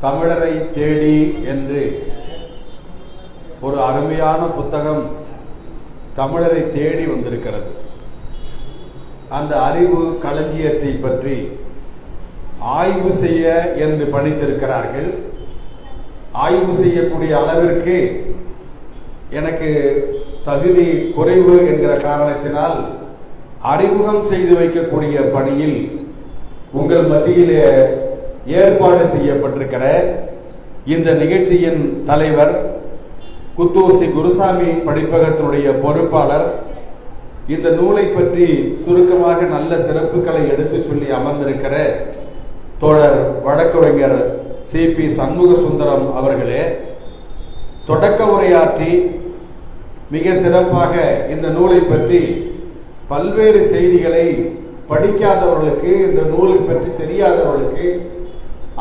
தமிழரை தேடி என்று ஒரு அருமையான புத்தகம் தமிழரை தேடி வந்திருக்கிறது. அந்த அறிவு களஞ்சியத்தை பற்றி ஆய்வு செய்ய என்று பணித்திருக்கிறார்கள். ஆய்வு செய்யக்கூடிய அளவிற்கு எனக்கு தகுதி குறைவு என்கிற காரணத்தினால் அறிமுகம் செய்து வைக்கக்கூடிய பணியில் உங்கள் மத்தியிலே ஏற்பாடு செய்யப்பட்டிருக்கிற இந்த நிகழ்ச்சியின் தலைவர் குத்தூசி குருசாமி படிப்பகத்தினுடைய பொறுப்பாளர் இந்த நூலை பற்றி சுருக்கமாக நல்ல சிறப்புகளை எடுத்து சொல்லி அமர்ந்திருக்கிற தோழர் வழக்குரைஞர் சி.பி. சண்முக சுந்தரம் அவர்களே, தொடக்க உரையாற்றி மிக சிறப்பாக இந்த நூலை பற்றி பல்வேறு செய்திகளை படிக்காதவர்களுக்கு, இந்த நூலை பற்றி தெரியாதவர்களுக்கு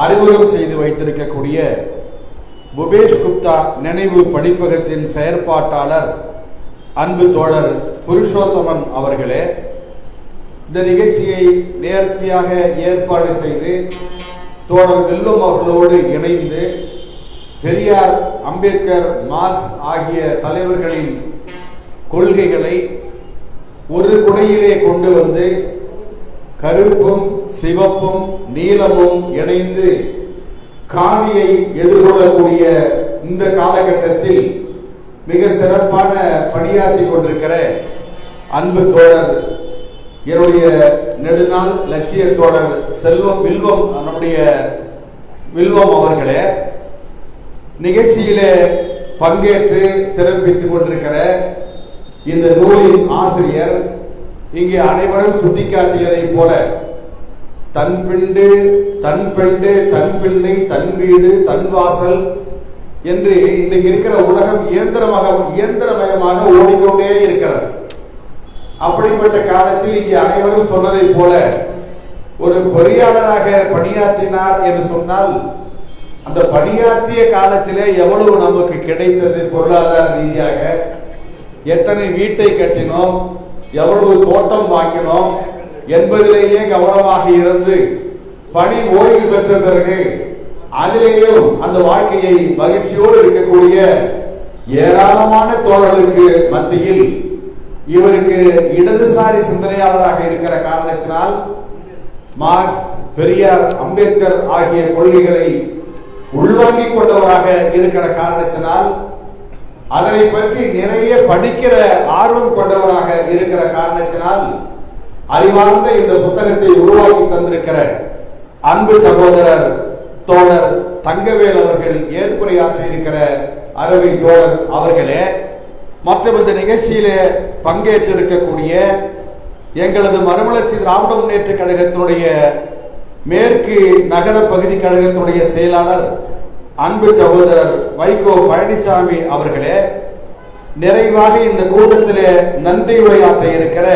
அறிமுகம் செய்து வைத்திருக்கக்கூடிய புபேஷ் குப்தா நினைவு படிப்பகத்தின் செயற்பாட்டாளர் அன்பு தோழர் புருஷோத்தமன் அவர்களே, இந்த நிகழ்ச்சியை நேர்த்தியாக ஏற்பாடு செய்து தோழர் வெல்லும் அவர்களோடு இணைந்து பெரியார், அம்பேத்கர், மார்க்ஸ் ஆகிய தலைவர்களின் கொள்கைகளை ஒரு குடையிலே கொண்டு வந்து கருப்பும் சிவப்பும் நீலமும் இணைந்து காவியை எதிர்கொள்ளக்கூடிய இந்த காலகட்டத்தில் மிக சிறப்பான பணியாற்றி கொண்டிருக்கிற அன்பு தோழர், என்னுடைய நெடுநாள் லட்சிய தோழர் வில்வம், நம்முடைய வில்வம் அவர்களே, நிகழ்ச்சியிலே பங்கேற்று சிறப்பித்துக் கொண்டிருக்கிற இந்த நூலின் ஆசிரியர், இங்கே அனைவரும் சுட்டிக்காட்டியதை போல தன் பிண்டு தன் பெண்டு தன் பிள்ளை தன் வீடு தன் வாசல் என்று இன்றைக்கு இருக்கிற உலகம் இயந்திரமயமாக ஓடிக்கொண்டே இருக்கிறது. அப்படிப்பட்ட காலத்தில் இங்கே அனைவரும் சொன்னதை போல ஒரு பொறியாளராக பணியாற்றினார் என்று சொன்னால், அந்த பணியாற்றிய காலத்திலே எவ்வளவு நமக்கு கிடைத்தது, பொருளாதார ரீதியாக எத்தனை வீட்டை கட்டினோம், எவ்வளவு தோட்டம் வாங்கினோம் என்பதிலேயே கவனமாக இருந்து பணி ஓய்வு பெற்ற பிறகு அதிலேயும் அந்த வாழ்க்கையை மகிழ்ச்சியோடு இருக்கக்கூடிய ஏராளமான தோழர்களுக்கு மத்தியில் இவருக்கு இடதுசாரி சிந்தனையாளராக இருக்கிற காரணத்தினால் மார்க்ஸ், பெரியார், அம்பேத்கர் ஆகிய கொள்கைகளை உள்வாங்கிக் கொண்டவராக இருக்கிற காரணத்தினால் அதனை பற்றி நிறைய படிக்கிற ஆர்வம் கொண்டவராக இருக்கிற காரணத்தினால் அறிவார்ந்த இந்த புத்தகத்தை உருவாக்கி தந்திருக்கிற அன்பு சகோதரர் தோழர் தங்கவேல் அவர்கள் ஏற்புரையாற்றி இருக்கிற அருமை தோழர் அவர்களே, மற்றும் இந்த நிகழ்ச்சியிலே பங்கேற்றிருக்கக்கூடிய எங்களது மறுமலர்ச்சி திராவிட முன்னேற்ற கழகத்தினுடைய மேற்கு நகர பகுதி கழகத்தினுடைய செயலாளர் அன்பு சகோதரர் வைகோ பழனிசாமி அவர்களே, நிறைவாக இந்த கூட்டத்திலே நன்றி உரையாற்ற இருக்கிற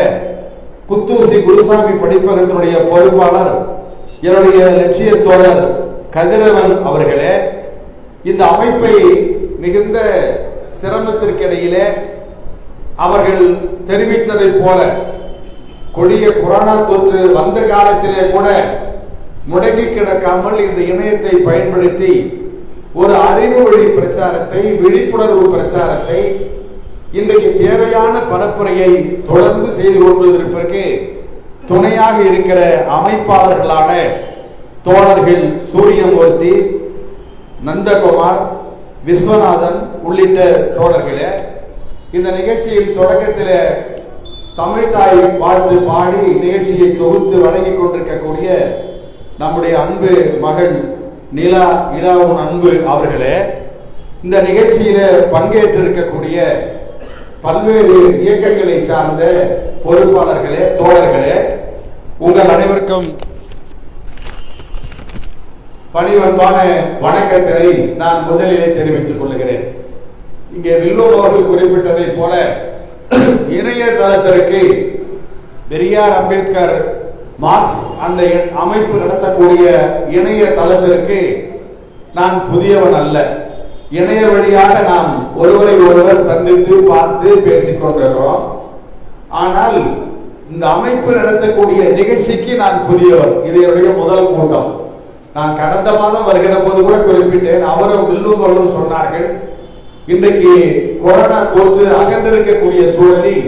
குத்தூசி குருசாமி படிப்பகத்தினுடைய பொறுப்பாளர் என்னுடைய லட்சிய தோழர் கதிரவன் அவர்களே, இந்த அமைப்பை மிகுந்த சிரமத்திற்கிடையிலே அவர்கள் தெரிவித்ததை போல கொடிய கொரோனா தொற்று வந்த காலத்திலே கூட முடங்கி கிடக்காமல் இந்த இணையத்தை பயன்படுத்தி ஒரு அறிவு வழி பிரச்சாரத்தை, விழிப்புணர்வு பிரச்சாரத்தை, இன்றைக்கு தேவையான பரப்புரையை தொடர்ந்து செய்து கொண்டிருப்பதற்கு துணையாக இருக்கிற அமைப்பாளர்களான தோழர்கள் சூரியமூர்த்தி, நந்தகுமார், விஸ்வநாதன் உள்ளிட்ட தோழர்களே, இந்த நிகழ்ச்சியின் தொடக்கத்தில் தமிழ்தாய் வாழ்த்து பாடி நிகழ்ச்சியை தொகுத்து வழங்கிக் கொண்டிருக்கக்கூடிய நம்முடைய அன்பு மகள் இலாவும் அன்பு அவர்களே, இந்த நிகழ்ச்சியில பங்கேற்றிருக்கக்கூடிய பல்வேறு இயக்கங்களை சார்ந்த பொறுப்பாளர்களே, தோழர்களே, உங்கள் அனைவருக்கும் பணிவன்பான வணக்கத்தினை நான் முதலிலே தெரிவித்துக் கொள்கிறேன். இங்கே வில்வம் அவர்கள் குறிப்பிட்டதை போல இணையதளத்திற்கு பெரியார், அம்பேத்கர், மார்க்ஸ் அந்த அமைப்பு நடத்தக்கூடிய இணையதளத்திற்கு நான் புதியவன் அல்ல. இணைய வழியாக நாம் ஒருவரை ஒருவர் சந்தித்து பார்த்து பேசிக் கொண்டிருக்கிறோம். ஆனால் இந்த அமைப்பு நடத்தக்கூடிய நிகழ்ச்சிக்கு நான் புதியவர். இது என்னுடைய முதல் கூட்டம். நான் கடந்த மாதம் வருகிற போது கூட குறிப்பிட்டேன். அவரும் வில்லுவர்களும் சொன்னார்கள், இன்றைக்கு கொரோனா தொற்று அகன்றிருக்கக்கூடிய சூழலில்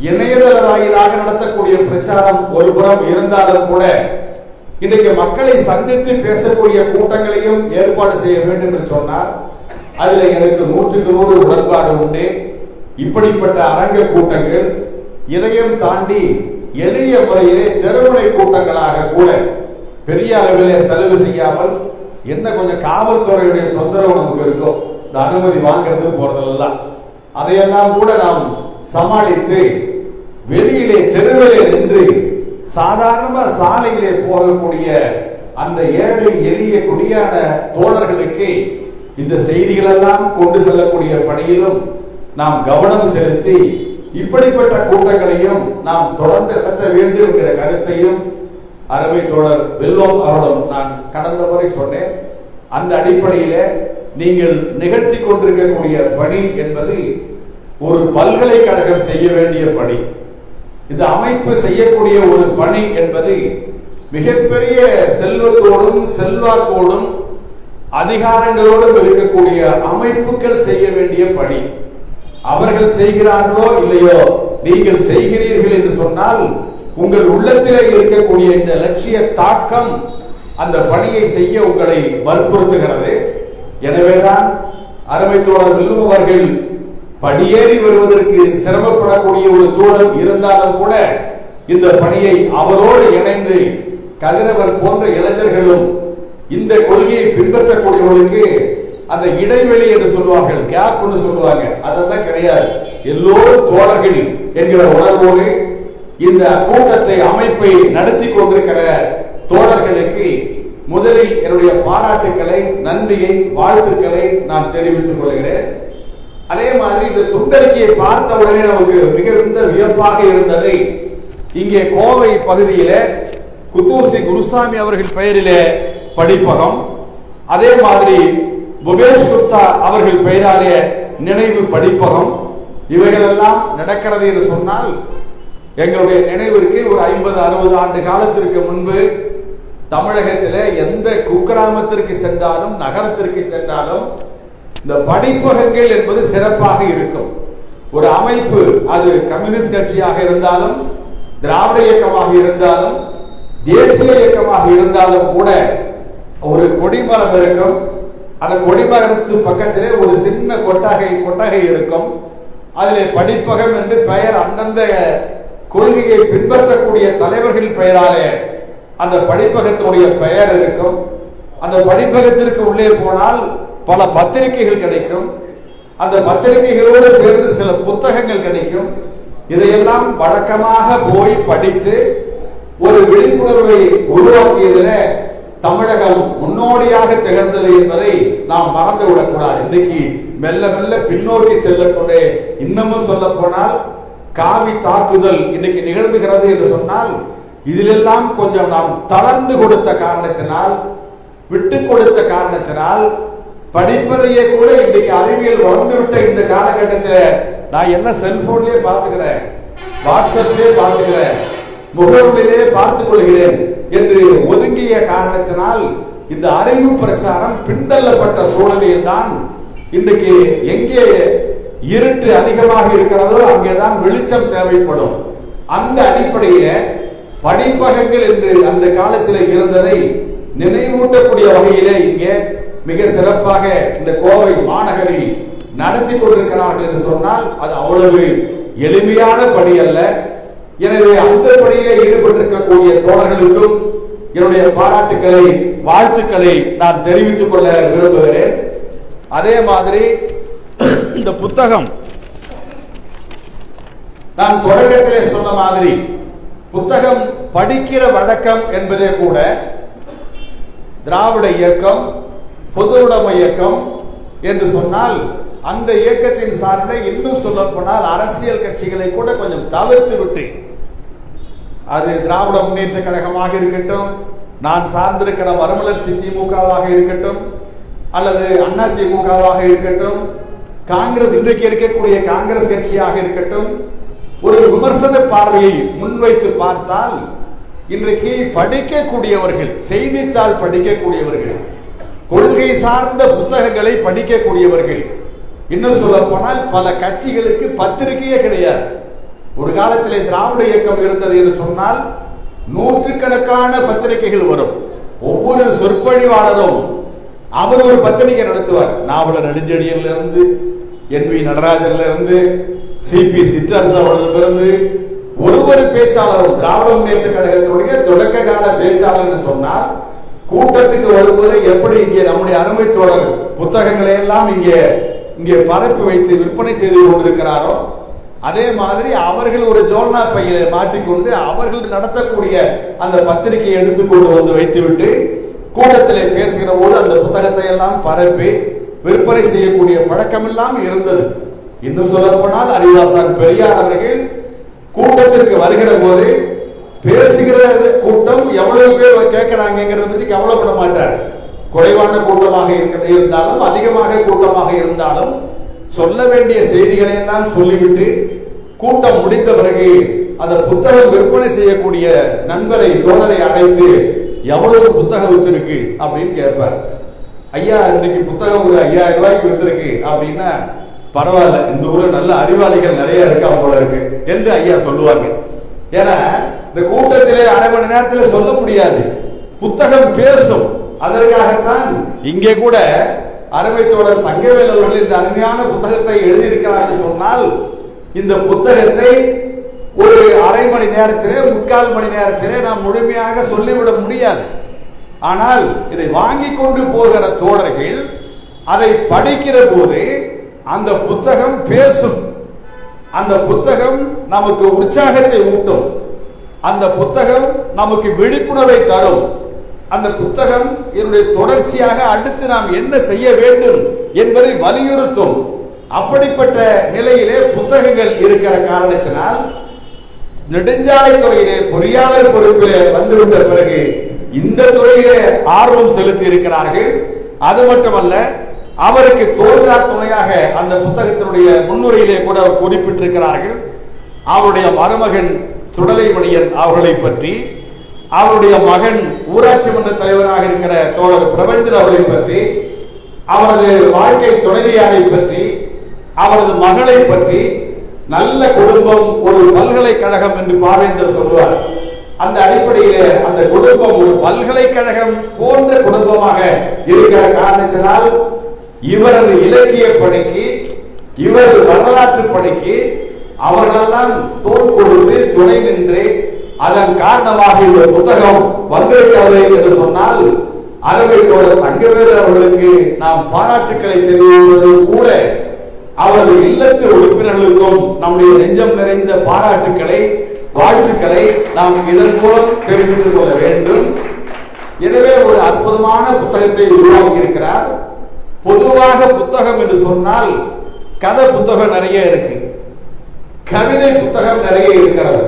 இணையதள வாயிலாக நடத்தக்கூடிய பிரச்சாரம் ஒரு புறம் இருந்தாலும் கூட இன்றைக்கு மக்களை சந்தித்து பேசக்கூடிய கூட்டங்களையும் ஏற்பாடு செய்ய வேண்டும் என்று சொன்னார். அதில் எனக்கு 100% உடன்பாடு உண்டு. இப்படிப்பட்ட அரங்க கூட்டங்கள் இதையும் தாண்டி எளிய முறையிலே தெருமுனை கூட்டங்களாக கூட பெரிய அளவிலே செலவு செய்யாமல், என்ன கொஞ்சம் காவல்துறையுடைய தொந்தரவு நமக்கு இருக்கும், இந்த அனுமதி வாங்கிறது போறதெல்லாம், அதையெல்லாம் கூட நாம் சமாளித்து வெளியிலே தெருவிலே நின்று சாதாரண சாலையிலே போகக்கூடிய அந்த ஏழை எளிய குடியான தோழர்களுக்கு இந்த செய்திகள் எல்லாம் கொண்டு செல்லக்கூடிய பணியிலும் நாம் கவனம் செலுத்தி இப்படிப்பட்ட கூட்டங்களையும் நாம் தொடர்ந்து நடத்த வேண்டும் என்கிற கருத்தையும் அருமை தோழர் வெல்லம் அவரிடம் நான் கடந்த முறை சொன்னேன். அந்த அடிப்படையில நீங்கள் நிகழ்த்தி கொண்டிருக்கக்கூடிய பணி என்பது ஒரு பல்கலைக்கழகம் செய்ய வேண்டிய பணி. இந்த அமைப்பு செய்யக்கூடிய ஒரு பணி என்பது மிகப்பெரிய செல்வத்தோடும் செல்வாக்கோடும் அதிகாரங்களோடும் இருக்கக்கூடிய அமைப்புகள் செய்ய வேண்டிய பணி. அவர்கள் செய்கிறார்களோ இல்லையோ, நீங்கள் செய்கிறீர்கள் என்று சொன்னால் உங்கள் உள்ளத்திலே இருக்கக்கூடிய இந்த லட்சிய தாக்கம் அந்த பணியை செய்ய உங்களை வற்புறுத்துகிறது. எனவேதான் அருமை தோழர் வெல்லும் அவர்கள் படியேறி வருவதற்கு சிரமப்படக்கூடிய ஒரு சூழல் இருந்தாலும் கூட இந்த பணியை அவரோடு இணைந்து கதிரவர் போன்ற இளைஞர்களும் இந்த கொள்கையை பின்பற்றக்கூடியவர்களுக்கு அந்த இடைவெளி என்று சொல்வார்கள், கேப் சொல்லுவாங்க, அதெல்லாம் கிடையாது. எல்லோரும் தோழர்கள் என்கிற உணர்வோடு இந்த கூட்டத்தை அமைப்பை நடத்தி கொண்டிருக்கிற தோழர்களுக்கு முதலில் என்னுடைய பாராட்டுக்களை, நன்றியை, வாழ்த்துக்களை நான் தெரிவித்துக் கொள்கிறேன். அதே மாதிரி இந்த துண்டறிக்கையை பார்த்த உடனே நமக்கு மிகுந்த வியப்பாக இருந்ததை, இங்கே கோவை பகுதியில குத்தூசி குருசாமி அவர்கள் பெயரிலே படிப்பகம், அதே மாதிரி புபேஷ் குப்தா அவர்கள் பெயராலே நினைவு படிப்பகம், இவைகளெல்லாம் நடக்கிறது என்று சொன்னால் எங்களுடைய நினைவிற்கு ஒரு 50-60 ஆண்டு காலத்திற்கு முன்பு தமிழகத்திலே எந்த குக்கிராமத்திற்கு சென்றாலும் நகரத்திற்கு சென்றாலும் இந்த படிப்பகங்கள் என்பது சிறப்பாக இருக்கும். ஒரு அமைப்பு, அது கம்யூனிஸ்ட் கட்சியாக இருந்தாலும், திராவிட இயக்கமாக இருந்தாலும், தேசிய இயக்கமாக இருந்தாலும் கூட ஒரு கொடிமரம் இருக்கும். அந்த கொடிமரத்து பக்கத்திலே ஒரு சின்ன கொட்டகை இருக்கும். அதிலே படிப்பகம் என்று பெயர், அந்தந்த கொள்கையை பின்பற்றக்கூடிய தலைவர்கள் பெயராலே அந்த படிப்பகத்தினுடைய பெயர் இருக்கும். அந்த படிப்பகத்திற்கு உள்ளே போனால் பல பத்திரிகைகள் கிடைக்கும். அந்த பத்திரிகைகளோடு சேர்ந்து சில புத்தகங்கள் கிடைக்கும். இதையெல்லாம் வழக்கமாக போய் படித்து ஒரு விழிப்புணர்வை உருவாக்கியதில் தமிழகம் முன்னோடியாக திகழ்ந்தது என்பதை நாம் மறந்துவிடக்கூடாது. இன்றைக்கு மெல்ல மெல்ல பின்னோக்கி செல்லக்கூடிய, இன்னமும் சொல்ல போனால் காவி தாக்குதல் இன்னைக்கு நிகழ்ந்துகிறது என்று சொன்னால் இதிலெல்லாம் கொஞ்சம் நாம் தளர்ந்து கொடுத்த காரணத்தினால், விட்டு கொடுத்த காரணத்தினால், படிப்பதையே கூட இன்றைக்கு அறிவியல் வளர்ந்துவிட்ட இந்த காலகட்டத்தில் நான் எல்லாம் செல்போன்லயே பார்த்துக்கிறேன், வாட்ஸ்அப்லயே பார்த்துக்கிறேன், முகநூலிலே பார்த்துக் கொள்கிறேன் என்று ஒதுங்கிய காரணத்தினால் இந்த அறிவு பிரச்சாரம் பின்தள்ளப்பட்ட சூழலில் தான் இன்றைக்கு எங்கே இருட்டு அதிகமாக இருக்கிறதோ அங்கேதான் வெளிச்சம் தேவைப்படும். அந்த அடிப்படையில படிப்பகங்கள் என்று அந்த காலத்தில் இருந்ததை நினைவூட்டக்கூடிய வகையிலே இங்கே மிக சிறப்பாக இந்த கோவை மாநகரில் நடத்தி கொண்டிருக்கிறார்கள் என்று சொன்னால் அது அவ்வளவு எளிமையான பணி அல்ல. எனவே அந்த பணியிலே ஈடுபட்டிருக்கக்கூடிய தோழர்களுக்கும் என்னுடைய பாராட்டுக்களை, வாழ்த்துக்களை நான் தெரிவித்துக் கொள்ள விரும்புகிறேன். அதே மாதிரி இந்த புத்தகம், நான் தொடக்கத்திலே சொன்ன மாதிரி புத்தகம் படிக்கிற வழக்கம் என்பதே கூட திராவிட இயக்கம், பொதுவுடைமை இயக்கம் என்று சொன்னால் அந்த இயக்கத்தின் சார்பில் இன்னும் சொல்ல போனால் அரசியல் கட்சிகளை கூட கொஞ்சம் தவிர்த்து விட்டு, அது திராவிட முன்னேற்ற கழகமாக இருக்கட்டும், நான் சார்ந்திருக்கிற மறுமலர்ச்சி திமுகவாக இருக்கட்டும், அல்லது அண்ணா திமுகவாக இருக்கட்டும், காங்கிரஸ் இன்றைக்கு இருக்கக்கூடிய காங்கிரஸ் கட்சியாக இருக்கட்டும், ஒரு விமர்சன பார்வையை முன்வைத்து பார்த்தால் இன்றைக்கு படிக்கக்கூடியவர்கள், செய்தித்தாள் படிக்கக்கூடியவர்கள், கொள்கை சார்ந்த புத்தகங்களை படிக்கக்கூடியவர்கள், இன்னும் சொல்ல போனால் பல கட்சிகளுக்கு பத்திரிகையே கிடையாது. ஒரு காலத்திலே திராவிட இயக்கம் இருந்தது என்று சொன்னால் நூற்றுக்கணக்கான பத்திரிகைகள் வரும். ஒவ்வொரு சொற்பொழிவாளரும் அவர் ஒரு பத்திரிகை நடத்துவார். நாவலர் நெடுஞ்செழியன்ல இருந்து, NV நடராஜன்ல இருந்து, CP சிற்றரசு அவர்களிலிருந்து ஒவ்வொரு பேச்சாளரும் திராவிட முன்னேற்ற கழகத்தினுடைய தொடக்க கால பேச்சாளர் சொன்னார். கூட்டத்துக்கு வரும்போது எப்படி இங்கே நம்முடைய அருமை தோழர் புத்தகங்களை எல்லாம் இங்கே பரப்பி வைத்து விற்பனை செய்து கொண்டிருக்கிறாரோ அதே மாதிரி அவர்கள் ஒரு ஜோல்னா பையை மாற்றிக்கொண்டு அவர்கள் நடத்தக்கூடிய அந்த பத்திரிகையை எடுத்துக்கொண்டு வந்து வைத்துவிட்டு கூட்டத்தில் பேசுகிற போது அந்த புத்தகத்தை எல்லாம் பரப்பி விற்பனை செய்யக்கூடிய பழக்கம் எல்லாம் இருந்தது. இன்னும் சொல்ல போனால் அறிவாசான் பெரியார் அவர்கள் கூட்டத்திற்கு வருகிற போது பேசுகிற கூட்டம் எவ்வளவு பேர் கேட்கிறாங்கிறத பத்தி கவலைப்பட மாட்டார். குறைவான கூட்டமாக இருந்தாலும் அதிகமாக கூட்டமாக இருந்தாலும் சொல்ல வேண்டிய செய்திகளை எல்லாம் சொல்லிவிட்டு கூட்டம் முடிந்த பிறகு அந்த புத்தகம் விற்பனை செய்யக்கூடிய நண்பரை தோழரை அழைத்து எவ்வளவு புத்தகம் வித்திருக்கு அப்படின்னு கேட்பார். ஐயா இன்னைக்கு புத்தகம் ஒரு 5000 ரூபாய்க்கு வித்திருக்கு அப்படின்னா பரவாயில்ல, இந்த ஊர்ல நல்ல அறிவாளிகள் நிறைய இருக்கு போல இருக்கு என்று ஐயா சொல்லுவாங்க. ஏன்னா இந்த கூட்டத்திலே அரை மணி நேரத்தில் சொல்ல முடியாது, புத்தகம் பேசும். அதற்காகத்தான் இங்கே கூட அருமை தோழர் தங்கவேல் அவர்கள் இந்த அருமையான புத்தகத்தை எழுதியிருக்கிறார் என்று சொன்னால் இந்த புத்தகத்தை ஒரு அரை மணி நேரத்திலே 3/4 மணி நேரத்திலே நாம் முழுமையாக சொல்லிவிட முடியாது. ஆனால் இதை வாங்கி கொண்டு போகிற தோழர்கள் அதை படிக்கிற போது அந்த புத்தகம் பேசும். அந்த புத்தகம் நமக்கு உற்சாகத்தை ஊட்டும். அந்த புத்தகம் நமக்கு விழிப்புணர்வை தரும். அந்த புத்தகம் என்னுடைய தொடர்ச்சியாக அடுத்து நாம் என்ன செய்ய வேண்டும் என்பதை வலியுறுத்தும். அப்படிப்பட்ட நிலையிலே புத்தகங்கள் இருக்கிற காரணத்தினால் நெடுஞ்சாலை துறையிலே பொறியாளர் பொறுப்பிலே வந்துவிட்ட பிறகு இந்த துறையிலே ஆர்வம் செலுத்தி இருக்கிறார்கள். அது மட்டுமல்ல, அவருக்கு தோன்றா துணையாக அந்த புத்தகத்தினுடைய முன்னுரையிலே கூட அவர் குறிப்பிட்டிருக்கிறார்கள். அவருடைய மருமகன் சுடலைமணியன் அவர்களை பற்றி, அவருடைய மகன் ஊராட்சி மன்ற தலைவராக இருக்கிற தோழர் பிரபஞ்சன் அவர்களை பற்றி, அவரது வாழ்க்கை துணைவியாரை பற்றி, அவரது மகளை பற்றி, நல்ல குடும்பம் ஒரு பல்கலைக்கழகம் என்று பாவேந்தர் சொல்வார். அந்த அடிப்படையில் அந்த குடும்பம் ஒரு பல்கலைக்கழகம் போன்ற குடும்பமாக இருக்கிற காரணத்தினால் இவரது இலக்கிய பணிக்கு, இவரது வரலாற்று பணிக்கு அவர்களெல்லாம் தோல் கொடுத்து துணை நின்று அதன் காரணமாக இந்த புத்தகம் வந்திருக்கிறது என்று சொன்னால் அருமை தோழர் தங்கவேல் அவர்களுக்கு நாம் பாராட்டுக்களை தெரிவிப்பது கூட அவரது இல்லத்து உறுப்பினர்களுக்கும் நம்முடைய நெஞ்சம் நிறைந்த பாராட்டுக்களை, வாழ்த்துக்களை நாம் இதன் மூலம் தெரிவித்துக் கொள்ள வேண்டும். எனவே ஒரு அற்புதமான புத்தகத்தை உருவாக்கி இருக்கிறார். பொதுவாக புத்தகம் என்று சொன்னால் கதை புத்தகம் நிறைய இருக்கு, கவிதை புத்தகம் நிறைய இருக்கிறது.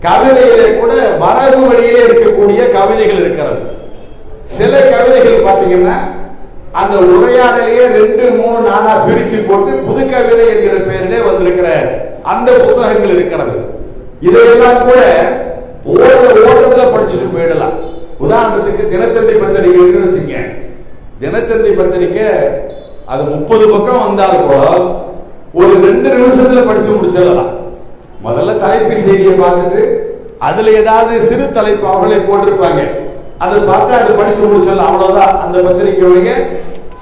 கவிதையிலே கூட மரபு வழியிலே இருக்கக்கூடிய கவிதைகள் இருக்கிறது. சில கவிதைகள் பார்த்தீங்கன்னா அந்த உரையாடலையே 2, 3, 4 பிரிச்சு போட்டு புது கவிதை என்கிற பெயரிலே வந்திருக்கிற அந்த புத்தகங்கள் இருக்கிறது. இதையெல்லாம் கூட ஓட்டத்துல படிச்சுட்டு போயிடலாம். உதாரணத்துக்கு தினத்தந்தி பத்திரிகை வச்சுங்க. தினத்தந்தி பத்திரிகை அது 30 பக்கம் வந்தால் கூட ஒரு 2 நிமிஷத்துல படிச்சு முடிச்சிடலாம். முதல்ல தலைப்பு செய்தியை பார்த்துட்டு அதுல ஏதாவது சிறு தலைப்பு அவர்களே போட்டிருப்பாங்க, அதை பார்த்தா அது படிச்சு முடிச்சிடலாம். அவ்வளவுதான் அந்த பத்திரிகையுடைய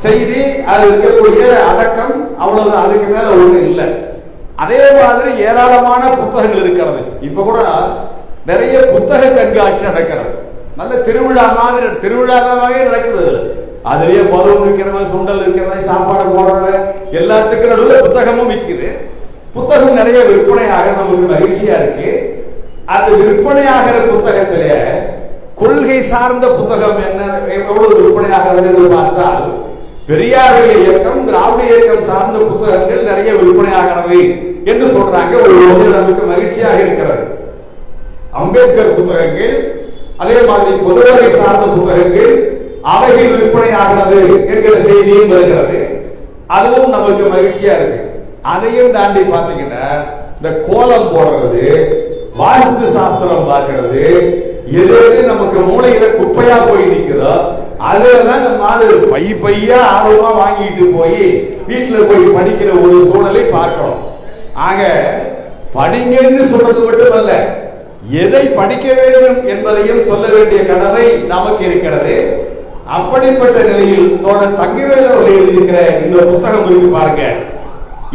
செய்தி, அது இருக்கக்கூடிய அடக்கம், அவ்வளவுதான். அதுக்கு மேல ஒண்ணு இல்லை. அதே மாதிரி ஏராளமான புத்தகங்கள் இருக்கிறது. இப்ப கூட நிறைய புத்தக கண்காட்சி நடக்கிறது. நல்ல திருவிழா மாதிரி, திருவிழாவே நடக்குது. அதுலயே பருவம் விற்கிறவன், சுண்டல் விற்கிறவன், சாப்பாடு போடுறவன், எல்லாத்துக்கும் நடுவில் புத்தகமும் விற்குது. புத்தகம் நிறைய விற்பனையாக நமக்கு மகிழ்ச்சியா இருக்கு. அது விற்பனையாகிற புத்தகத்திலே கொள்கை சார்ந்த புத்தகம் என்ன எவ்வளவு விற்பனையாகிறது என்று பார்த்தால் பெரியாருடைய இயக்கம், திராவிட இயக்கம் சார்ந்த புத்தகங்கள் நிறைய விற்பனையாகிறது என்று சொல்றாங்க. ஒரு நமக்கு மகிழ்ச்சியாக இருக்கிறது. அம்பேத்கர் புத்தகங்கள், அதே மாதிரி பொதுவகை சார்ந்த புத்தகங்கள் அவைகள் விற்பனையாகிறது என்கிற செய்தியும் வருகிறது. அதுவும் நமக்கு மகிழ்ச்சியா இருக்கு. அதையும் தாண்டி பாத்தீங்கன்னா இந்த கோலம் போடுறது, வாஸ்து சாஸ்திரம் பார்க்கிறது, எது எது நமக்கு மூளையில குப்பையா போய் நிற்கிறதோ அதெல்லாம் நம்ம ஆளு பையா ஆர்வமா வாங்கிட்டு போய் வீட்டுல போய் படிக்கிற ஒரு சூழலை பார்க்கிறோம். ஆக படிங்கன்னு சொல்றது மட்டுமல்ல, எதை படிக்க வேண்டும் என்பதையும் சொல்ல வேண்டிய கடமை நமக்கு இருக்கிறது. அப்படிப்பட்ட நிலையில் தோழர் தங்கவேல் அவர்கள் எழுதியிருக்கிற இந்த புத்தகம் இருக்கு பாருங்க.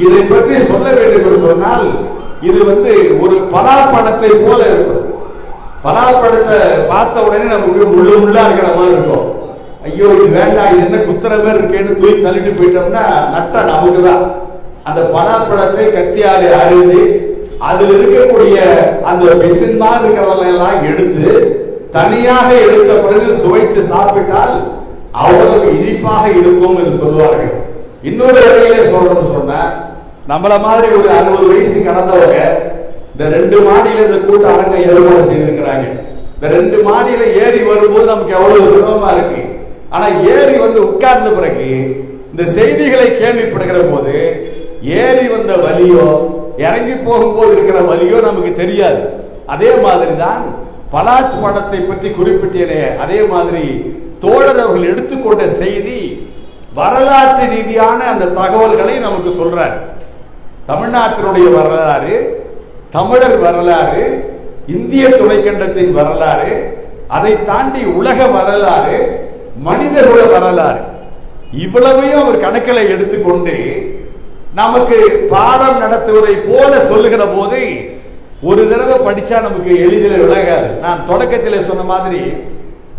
இதை பற்றி சொல்ல வேண்டும் என்று சொன்னால், இது ஒரு பலாப்பழத்தை போல இருக்கும். பலாப்பழத்தை பார்த்த உடனே நமக்கு முள்ளா இருக்கிற மாதிரி இருக்கும். ஐயோ இது வேண்டாம், இது என்ன குத்துற மாதிரி இருக்கேன்னு தூக்கி தள்ளிட்டு போயிட்டோம்னா நட்ட நமக்கு தான். அந்த பலாப்பழத்தை கத்தியாலே அறுந்து அதில் இருக்கக்கூடிய அந்த பிசின்மா இருக்கிறவெல்லாம் எடுத்து தனியாக எடுத்த பிறகு சுவைத்து சாப்பிட்டால் அவ்வளவு இனிப்பாக இருக்கும் என்று சொல்லுவார்கள். இன்னொரு வகையிலே சொல்லணும்னு சொன்ன, நம்மள மாதிரி ஒரு 60 வயசு கடந்தவங்க இந்த 2 மாடியில இந்த கூட்ட அரங்க ஏற்பாடு செய்திருக்கிறாங்க. இந்த 2 மாடியில ஏறி வரும்போது நமக்கு எவ்வளவு சிரமமா இருக்கு. ஆனா ஏறி உட்கார்ந்த பிறகு இந்த செய்திகளை கேள்விப்படுகிற போது ஏறி வந்த வலியோ இறங்கி போகும்போது இருக்கிற வலியோ நமக்கு தெரியாது. அதே மாதிரிதான் பலாப்பழத்தை பற்றி குறிப்பிட்டேனே, அதே மாதிரி தோழர் அவர்கள் எடுத்துக்கொண்ட செய்தி வரலாற்று ரீதியான அந்த தகவல்களை நமக்கு சொல்றார். தமிழ்நாட்டினுடைய வரலாறு, தமிழர் வரலாறு, இந்திய துணைக்கண்டத்தின் வரலாறு, அதை தாண்டி உலக வரலாறு, மனிதகுல வரலாறு, இவ்வளவையும் அவர் கணக்கில் எடுத்துக்கொண்டு நமக்கு பாடம் நடத்துவதை போல சொல்லுகிற போது ஒரு தடவை படிச்சா நமக்கு எளிதில் விலகாது. நான் தொடக்கத்தில் சொன்ன மாதிரி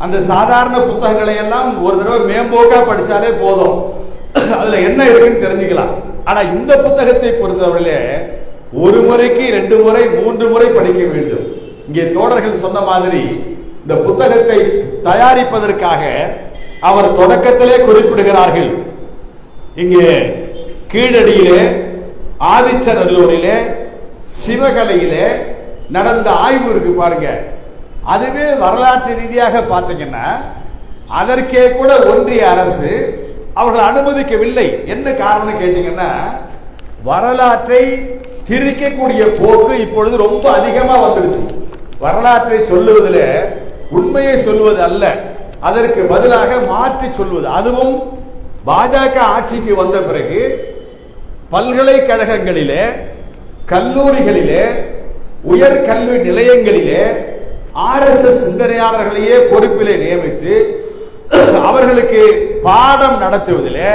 அந்த சாதாரண புத்தகங்களை எல்லாம் ஒரு தடவை மேம்போக்கா படிச்சாலே போதும், அதுல என்ன இருக்குன்னு தெரிஞ்சுக்கலாம். ஆனா இந்த புத்தகத்தை பொறுத்தவரையிலே 1 முறைக்கு 2 முறை 3 முறை படிக்க வேண்டும். இங்கே தோழர்கள் சொன்ன மாதிரி இந்த புத்தகத்தை தயாரிப்பதற்காக அவர் தொடக்கத்திலே குறிப்பிடுகிறார்கள். இங்கே கீழடியிலே, ஆதிச்சநல்லூரிலே, சிவகலையிலே நடந்த ஆய்வு இருக்கு பாருங்க. அதுவே வரலாற்று ரீதியாக பார்த்தீங்கன்னா அதற்கே கூட ஒன்றிய அரசு அவர்கள் அனுமதிக்கவில்லை. என்ன காரணம் கேட்டீங்கன்னா, வரலாற்றை திரிக்கக்கூடிய போக்கு இப்பொழுது ரொம்ப அதிகமா வந்துருச்சு. வரலாற்றை சொல்லுவதில் உண்மையை சொல்வது அல்ல, அதற்கு பதிலாக மாற்றி சொல்வது. அதுவும் பாஜக ஆட்சிக்கு வந்த பிறகு பல்கலைக்கழகங்களிலே, கல்லூரிகளிலே, உயர்கல்வி நிலையங்களிலே RSS சிந்தனையாளர்களையே பொறுப்பிலே நியமித்து அவர்களுக்கு பாடம் நடத்துவதிலே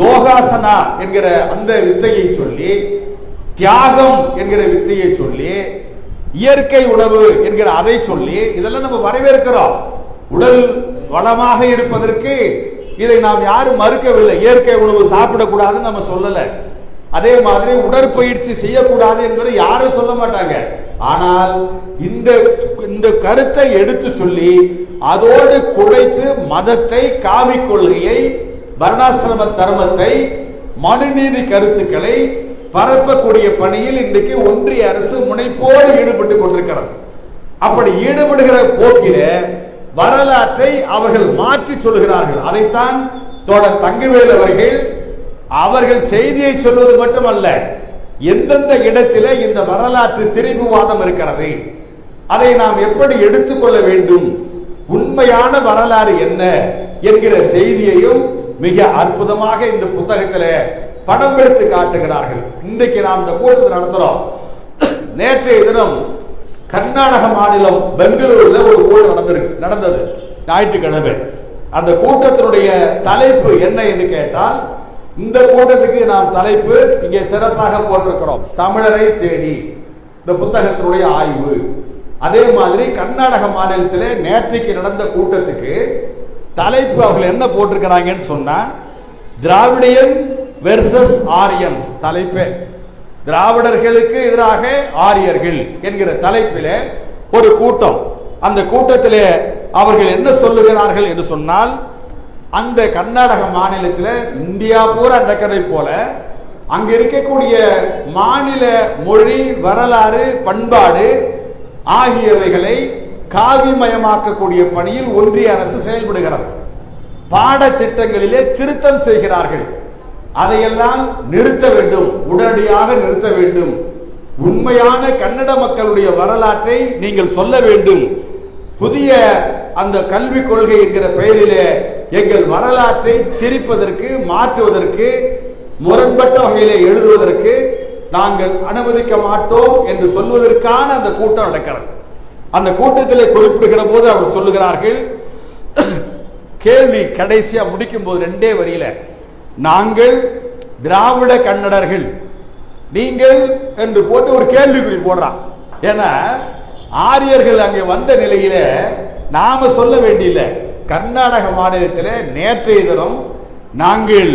யோகாசனா என்கிற அந்த வித்தையை சொல்லி, தியாகம் என்கிற வித்தையை சொல்லி, இயற்கை உணவு என்கிற அதை சொல்லி இதெல்லாம் நம்ம வரவேற்கிறோம். உடல் வளமாக இருப்பதற்கு இதை நாம் யாரும் மறுக்கவில்லை. இயற்கை உணவு சாப்பிடக்கூடாதுன்னு நம்ம சொல்லல. அதே மாதிரி உடற்பயிற்சி செய்யக்கூடாது என்பதை யாரும் சொல்ல மாட்டாங்க. ஆனால் இந்த கருத்தை எடுத்து சொல்லி அதோடு குழைத்து மதத்தை, காவி கொள்கையை, வர்ணாசிரம தர்மத்தை, மனுநீதி கருத்துக்களை பரப்பக்கூடிய பணியில் இன்றைக்கு ஒன்றிய அரசு முனைப்போடு ஈடுபட்டுக் கொண்டிருக்கிறது. அப்படி ஈடுபடுகிற போக்கில வரலாற்றை அவர்கள் மாற்றி சொல்கிறார்கள். அதைத்தான் தோழர் தங்கவேல் அவர்கள் செய்தியை சொல்வது மட்டுமல்ல, எந்தெந்த இடத்திலே இந்த வரலாற்று திரிபுவாதம் இருக்கிறது, அதை நாம் எப்படி எடுத்துக்கொள்ள வேண்டும், உண்மையான வரலாறு என்ன என்கிற செய்தியையும் மிக அற்புதமாக இந்த புத்தகத்தில் படம் எடுத்து காட்டுகிறார்கள். இன்றைக்கு நாம் இந்த கூட்டத்தை நடத்துறோம். நேற்றைய தினம் கர்நாடக மாநிலம் பெங்களூர்ல ஒரு கூட்டம் நடந்தது ஞாயிற்றுக்கிழமை. அந்த கூட்டத்தினுடைய தலைப்பு என்ன என்று கேட்டால், இந்த கூட்டத்துக்கு நாம் தலைப்பு இங்கே சிறப்பாக போட்டிருக்கிறோம், தமிழரை தேடி, இந்த புத்தகத்தினுடைய ஆய்வு. அதே மாதிரி கர்நாடக மாநிலத்திலே நேற்றைக்கு நடந்த கூட்டத்துக்கு தலைப்பு அவர்கள் என்ன போட்டிருக்கிறாங்கன்னு சொன்னா, திராவிடியன் வெர்சஸ் ஆரியன்ஸ். தலைப்பே திராவிடர்களுக்கு எதிராக ஆரியர்கள் என்கிற தலைப்பிலே ஒரு கூட்டம். அந்த கூட்டத்திலே அவர்கள் என்ன சொல்லுகிறார்கள் என்று சொன்னால், அந்த கர்நாடக மாநிலத்தில் இந்தியா பூரா நடக்கிறதை போல அங்க இருக்கக்கூடிய மாநில மொழி, வரலாறு, பண்பாடு ஆகியவைகளை காவிமயமாக்கக்கூடிய பணியில் ஒன்றிய அரசு செயல்படுகிறது. பாடத்திட்டங்களிலே திருத்தம் செய்கிறார்கள். அதையெல்லாம் நிறுத்த வேண்டும், உடனடியாக நிறுத்த வேண்டும். உண்மையான கன்னட மக்களுடைய வரலாற்றை நீங்கள் சொல்ல வேண்டும். புதிய அந்த கல்விக் கொள்கை என்கிற பெயரிலே எங்கள் வரலாற்றை திரிப்பதற்கு, மாற்றுவதற்கு, முரண்பட்ட வகையிலே எழுதுவதற்கு நாங்கள் அனுமதிக்க மாட்டோம் என்று சொல்வதற்கான அந்த கூட்டம் நடக்கிறது. அந்த கூட்டத்திலே குறிப்பிடுகிற போது அவர் சொல்லுகிறார்கள், கேள்வி கடைசியா முடிக்கும் போது 2 வரியில, நாங்கள் திராவிட கன்னடர்கள், நீங்கள் என்று போட்டு ஒரு கேள்விக்குறி போடுறான். ஏன்னா ஆரியர்கள் அங்கே வந்த நிலையில நாம சொல்ல வேண்டியில்லை. கர்நாடக மாநிலத்தில் நேற்றைய தினம் நாங்கள்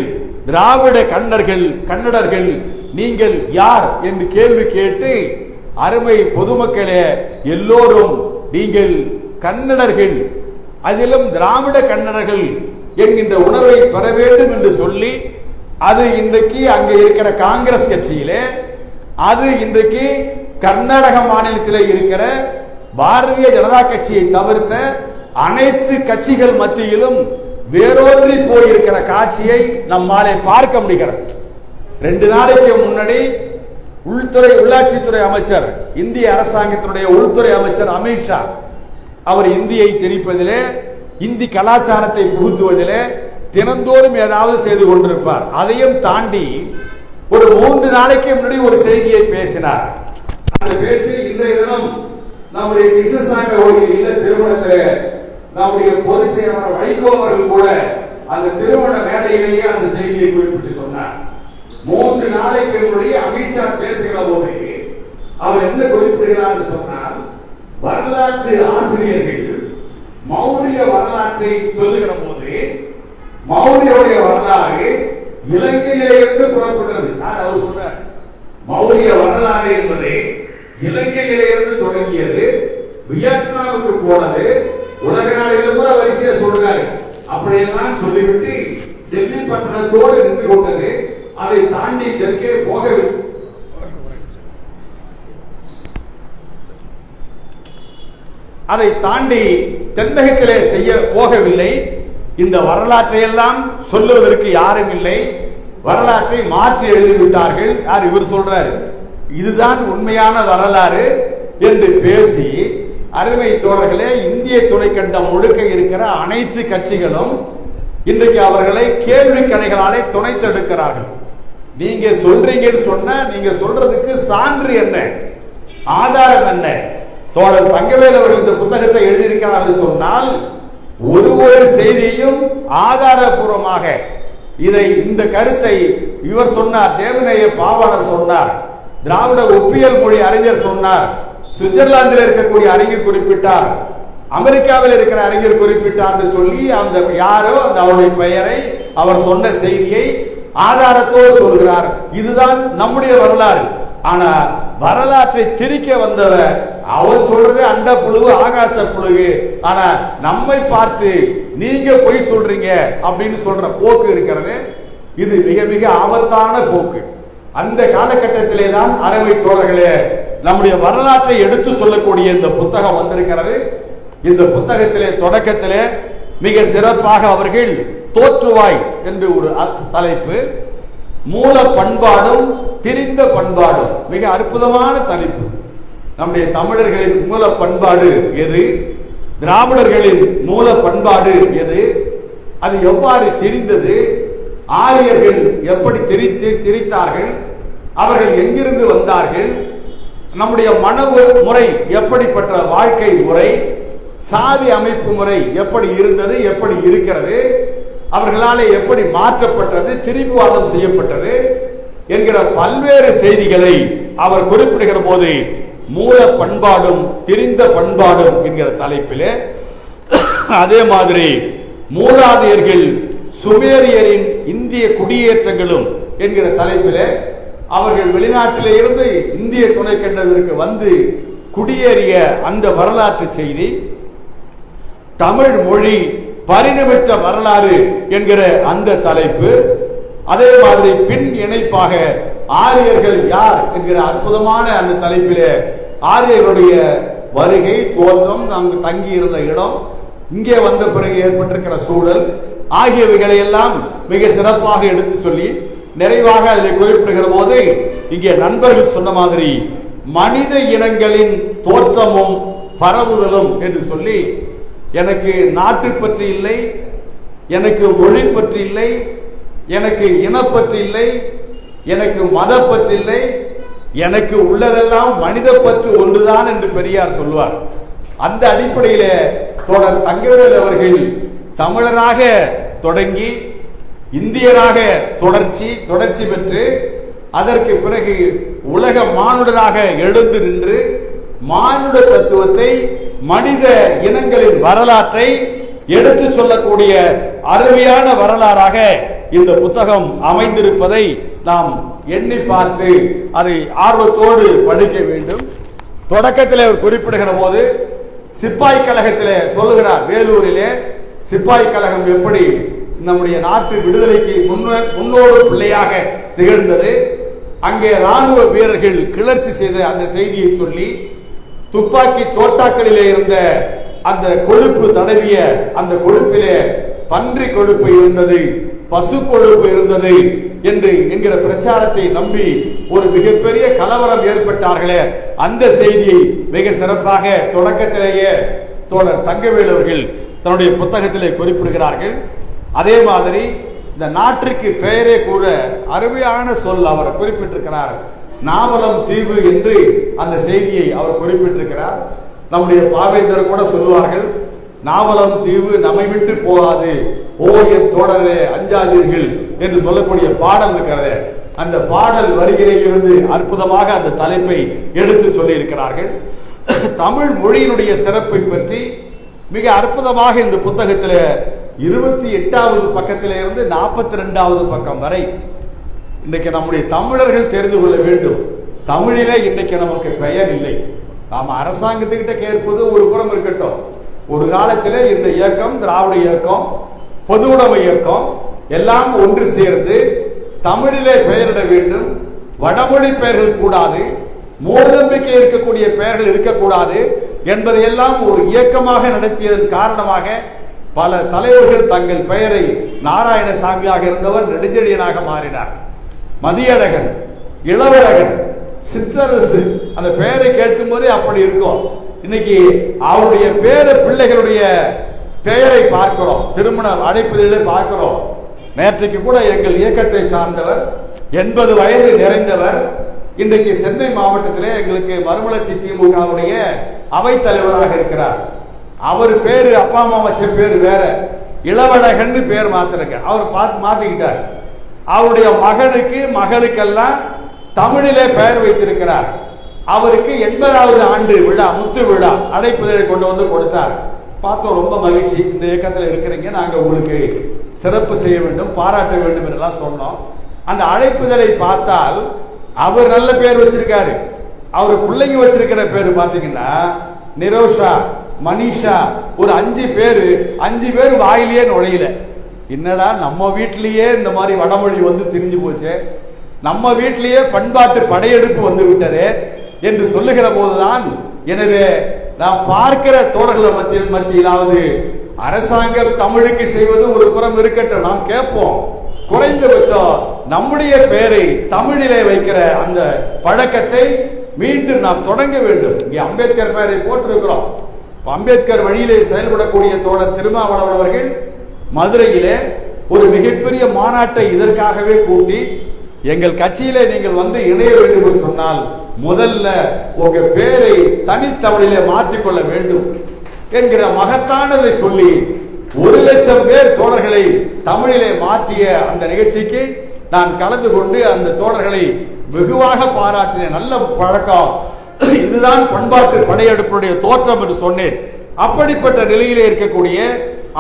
திராவிட கன்னடர்கள் நீங்கள் யார் என்று கேள்வி கேட்டு, அருமை பொதுமக்களே எல்லோரும் நீங்கள் கன்னடர்கள், அதிலும் திராவிட கன்னடர்கள் என்கின்ற உணர்வை பெற வேண்டும் என்று சொல்லி, அது இன்றைக்கு அங்கே இருக்கிற காங்கிரஸ் கட்சியிலே, அது இன்றைக்கு கர்நாடக மாநிலத்தில் இருக்கிற பாரதிய ஜனதா கட்சியை தவிர்த்த அனைத்து கட்சிகள் மத்தியிலும் வேரோன்றி போயிருக்கிற காட்சியை நம்மாலே பார்க்க முடிகிறது. 2 நாளைக்கு முன்னாடி உள்ளாட்சித்துறை அமைச்சர், இந்திய அரசாங்கத்தினுடைய உள்துறை அமைச்சர் அமித்ஷா, அவர் இந்தியை திணிப்பதிலே, இந்தி கலாச்சாரத்தை புகுத்துவதிலே தினந்தோறும் ஏதாவது செய்து கொண்டிருப்பார். அதையும் தாண்டி ஒரு 3 நாளைக்கு முன்னாடி ஒரு செய்தியை பேசினார். அந்த பேச்சு இன்றைய தினம் நம்முடைய கிருஷ்ணசாமி அவர்கள் இல்ல திருமணத்தில் நம்முடைய பொதுச் செயலாளர் வைகோ அவர்கள் கூட அந்த திருமண மேடையிலேயே அந்த செய்தியை குறிப்பிட்டு சொன்னார். 3 நாளைக்கு முன்னாடி அமித்ஷா பேசுகிற போது அவர் என்ன குறிப்பிடுகிறார் சொன்னால், வரலாற்று ஆசிரியர்கள் மௌரிய வரலாற்றை சொல்லுகிற போது மௌரியருடைய வரலாறு இலங்கையிலிருந்து புறப்பட்டது. அவர் சொன்னார், மௌரிய வரலாறு என்பது இலங்கையிலிருந்து தொடங்கியது, வியட்நாமுக்கு போனது, உலக நாடுகளும் கூட வரிசையா சொல்றாரு. அப்படியெல்லாம் சொல்லிவிட்டு டெல்லி பட்டணத்தோடு நின்று கொண்டது, அதை தாண்டி தெற்கே போகவில்லை. அதை தாண்டி தென்னகத்திலே செய்ய போகவில்லை. இந்த வரலாற்றை எல்லாம் சொல்லுவதற்கு யாரும் இல்லை, வரலாற்றை மாற்றி எழுதிவிட்டார்கள். யார் இவர் சொல்றாரு, இதுதான் உண்மையான வரலாறு என்று பேசி, அருமை தோழர்களே, இந்திய துணைக்கண்டம் முழுக்க இருக்கிற அனைத்து கட்சிகளும் இன்றைக்கு அவர்களை கேள்வி கணைகளாலே துணைத்தெடுக்கிறார்கள். நீங்க சொல்றீங்கன்னு சொன்ன, நீங்க சொல்றதுக்கு சான்று என்ன, ஆதாரம் என்ன? தோழர் தங்கவேல் அவர்கள் இந்த புத்தகத்தை எழுதியிருக்கிறார்கள் சொன்னால், ஒரு செய்தியையும் ஆதாரபூர்வமாக இந்த கருத்தை இவர் சொன்னார், தேவநேய பாவாணர் சொன்னார், திராவிட ஒப்பியல் மொழி அறிஞர் சொன்னார், சுவிட்சர்லாந்தில் இருக்கக்கூடிய அறிஞர் குறிப்பிட்டார், அமெரிக்காவில் இருக்கிற அறிஞர் குறிப்பிட்டார் என்று சொல்லி அந்த யாரோ அந்த அவருடைய பெயரை, அவர் சொன்ன செய்தியை ஆதாரத்தோடு சொல்கிறார். இதுதான் நம்முடைய வரலாறு. ஆனா வரலாற்றை திரிக்க வந்தவர் அவர் சொல்றது அண்ட புழுகு ஆகாச புழுகு, ஆனா நம்மை பார்த்து நீங்க பொய் சொல்றீங்க அப்படின்னு சொல்ற போக்கு இருக்கிறது. இது மிக மிக ஆபத்தான போக்கு. அந்த காலகட்டத்திலே தான் அறவை தோழர்களே நம்முடைய வரலாற்றை எடுத்து சொல்லக்கூடிய இந்த புத்தகம் வந்திருக்கிறது. இந்த புத்தகத்திலே தொடக்கத்திலே மிக சிறப்பாக அவர்கள் தோற்றுவாய் என்று ஒரு தலைப்பு, மூல பண்பாடும் திரிந்த பண்பாடும், மிக அற்புதமான தலைப்பு. நம்முடைய தமிழர்களின் மூல பண்பாடு எது, திராவிடர்களின் மூல பண்பாடு எது, அது எவ்வாறு திரிந்தது, ஆரியர்கள் எப்படி திரித்தார்கள், அவர்கள் எங்கிருந்து வந்தார்கள், நம்முடைய மனவு முறை எப்படிப்பட்ட வாழ்க்கை முறை, சாதி அமைப்பு முறை எப்படி இருந்தது, எப்படி இருக்கிறது, அவர்களாலே எப்படி மாற்றப்பட்டது, திரிபுவாதம் செய்யப்பட்டது என்கிற பல்வேறு செய்திகளை அவர் குறிப்பிடுகிற போது மூல பண்பாடும் திரிந்த பண்பாடும் என்கிற தலைப்பிலே, அதே மாதிரி மூலாதையர்கள் சுமேரியரின் இந்திய குடியேற்றங்களும் என்கிற தலைப்பிலே அவர்கள் வெளிநாட்டிலே இருந்து இந்திய துணைக்கண்டத்திற்கு வந்து குடியேறிய அந்த வரலாற்று செய்தி, தமிழ் மொழி பரிணமித்த வரலாறு என்கிற அந்த தலைப்பு, அதே மாதிரி பின் இணைப்பாக ஆரியர்கள் யார் என்கிற அற்புதமான அந்த தலைப்பிலே ஆரியர்களுடைய வருகை, தோற்றம், அங்கு தங்கி இருந்த இடம், இங்கே வந்த பிறகு ஏற்பட்டிருக்கிற சூழல் ஆகியவைகளை எல்லாம் மிக சிறப்பாக எடுத்து சொல்லி நிறைவாக அதில் குறிப்பிடுகிற போது இங்கே நண்பர்கள் சொன்ன மாதிரி மனித இனங்களின் தோற்றமும் பரவுதலும் என்று சொல்லி எனக்கு நாட்டு பற்றி இல்லை, எனக்கு மொழி பற்றி இல்லை, எனக்கு இனப்பற்று இல்லை, எனக்கு மத பற்று இல்லை, எனக்கு உள்ளதெல்லாம் மனித பற்று ஒன்றுதான் என்று பெரியார் சொல்வார். அந்த அடிப்படையில தோழர் தங்கவேலு அவர்கள் தமிழராக தொடங்கி இந்தியராக தொடர்ச்சி பெற்று அதற்கு பிறகு உலக மானுடராக எழுந்து நின்று மானுட தத்துவத்தை, மனித இனங்களின் வரலாற்றை எடுத்து சொல்லக்கூடிய அருமையான வரலாறாக இந்த புத்தகம் அமைந்திருப்பதை நாம் எண்ணி பார்த்து அதை ஆர்வத்தோடு படிக்க வேண்டும். தொடக்கத்தில் அவர் குறிப்பிடுகிற போது சிப்பாய் கழகத்திலே சொல்லுகிறார், வேலூரிலே சிப்பாய் கழகம் எப்படி நம்முடைய நாட்டு விடுதலைக்கு முன்னோடு பிள்ளையாக திகழ்ந்தது, அங்கே ராணுவ வீரர்கள் கிளர்ச்சி செய்த அந்த செய்தியை சொல்லி துப்பாக்கி தோட்டாக்களிலே இருந்த அந்த கொழுப்பு தடவிய அந்த கொழுப்பிலே பன்றி கொழுப்பு இருந்தது, பசு கொழுப்பு இருந்தது என்று என்கிற பிரச்சாரத்தை நம்பி ஒரு மிகப்பெரிய கலவரம் ஏற்பட்டார்களே, அந்த செய்தியை மிக சிறப்பாக தொடக்கத்திலேயே தோழர் தங்கவேலு அவர்கள் தன்னுடைய புத்தகத்திலே குறிப்பிடுகிறார்கள். அதே மாதிரி இந்த நாட்டிற்கு பெயரே கூட அருமையான சொல் அவர் குறிப்பிட்டிருக்கிறார். நாவலம் தீவு என்று அந்த செய்தியை அவர் குறிப்பிட்டிருக்கிறார். நம்முடைய பாவேந்தர் கூட சொல்லுவார்கள், நாவலம் தீவு நம்மை விட்டு போகாது, ஓ என் தோழரே அஞ்சாதீர்கள் என்று சொல்லக்கூடிய பாடல் இருக்கிறது. அந்த பாடல் வரியிலே இருந்து அற்புதமாக அந்த தலைப்பை எடுத்து சொல்லி இருக்கிறார்கள். தமிழ் மொழியினுடைய சிறப்பை பற்றி மிக அற்புதமாக இந்த புத்தகத்தில் 28வது பக்கத்திலே இருந்து 42வது பக்கம் வரை இன்றைக்கு நம்முடைய தமிழர்கள் தெரிந்து கொள்ள வேண்டும். தமிழிலே இன்றைக்கு நமக்கு பெயர் இல்லை. நாம் அரசாங்கத்துக்கிட்ட கேட்பது ஒரு புறம் இருக்கட்டும், ஒரு காலத்தில் இந்த இயக்கம், திராவிட இயக்கம், பொதுவுடைமை இயக்கம் எல்லாம் ஒன்று சேர்ந்து தமிழிலே பெயரிட வேண்டும், வடமொழி பெயர்கள் கூடாது, மூடநம்பிக்கை இருக்கக்கூடிய பெயர்கள் இருக்கக்கூடாது என்பதையெல்லாம் ஒரு இயக்கமாக நடத்தியதன் காரணமாக பல தலைவர்கள் தங்கள் பெயரை நாராயணசாமியாக இருந்தவர் நெடுஞ்செழியனாக மாறினார். மதியழகன், இளவழகன், சிற்றரசு, அந்த பெயரை கேட்கும் போதே அப்படி இருக்கும். இன்னைக்கு அவருடைய பேர பிள்ளைகளுடைய பெயரை பார்க்கிறோம், திருமண அழைப்புகளை பார்க்கிறோம். நேற்றைக்கு கூட எங்கள் இயக்கத்தை சார்ந்தவர் 80 வயது நிறைந்தவர் இன்றைக்கு சென்னை மாவட்டத்திலே எங்களுக்கு மறுமலர்ச்சி திமுகவுடைய அவைத்தலைவராக இருக்கிறார். அவர் பேரு அப்பா அம்மா வச்ச பேரு வேற, இளவழகன் பேர் மாத்திருக்க அவர் மாத்திக்கிட்டார். அவருடைய மகனுக்கு மகளுக்கெல்லாம் தமிழிலே பெயர் வைத்திருக்கிறார். அவருக்கு 80வது ஆண்டு விழா, முத்து விழா அழைப்புதலை கொண்டு வந்து கொடுத்தார். பார்த்தோம், ரொம்ப மகிழ்ச்சி, இந்த இயக்கத்தில் இருக்கிறீங்க, நாங்கள் உங்களுக்கு சிறப்பு செய்ய வேண்டும், பாராட்ட வேண்டும் என்றெல்லாம் சொன்னோம். அந்த அழைப்புதலை பார்த்தால் அவர் நல்ல பேர் வச்சிருக்காரு. அவர் பிள்ளைங்க வச்சிருக்கிற பேர் பார்த்தீங்கன்னா நிரோஷா, மனிஷா, ஒரு 5 பேர் வாயிலேயே நுழையல. என்னடா நம்ம வீட்டிலேயே இந்த மாதிரி வடமொழி வந்து திரிஞ்சு போச்சு, நம்ம வீட்டிலேயே பண்பாட்டு படையெடுப்பு வந்து விட்டதே என்று சொல்லுகிற போதுதான், எனவே நாம் பார்க்கிற தோழர்கள் மத்தியிலாவது அரசாங்கம் தமிழுக்கு செய்வது ஒரு புறம் இருக்கட்டும், நாம் கேட்போம், குறைந்தபட்சம் நம்முடைய பெயரை தமிழிலே வைக்கிற அந்த பழக்கத்தை மீண்டும் நாம் தொடங்க வேண்டும். இங்கே அம்பேத்கர் பெயரை போட்டிருக்கிறோம். அம்பேத்கர் வழியிலே செயல்படக்கூடிய தோழர் திருமாவளவன் அவர்கள் மதுரையிலே ஒரு மிகப்பெரிய மாநாட்டை இதற்காகவே கூட்டி, எங்கள் கட்சியிலே நீங்கள் வந்து இணைய வேண்டும் என்று சொன்னால் முதல்ல உங்க பேரை தனித்தமிழிலே மாற்றிக்கொள்ள வேண்டும் என்கிற மகத்தானதை சொல்லி 1,00,000 பேர் தோழர்களை தமிழிலே மாற்றிய அந்த நிகழ்ச்சிக்கு நான் கலந்து கொண்டு அந்த தோழர்களை வெகுவாக பாராட்டின. நல்ல பழக்கம், இதுதான் பண்பாட்டு படையெடுப்புடைய தோற்றம் என்று சொன்னேன். அப்படிப்பட்ட நிலையிலே இருக்கக்கூடிய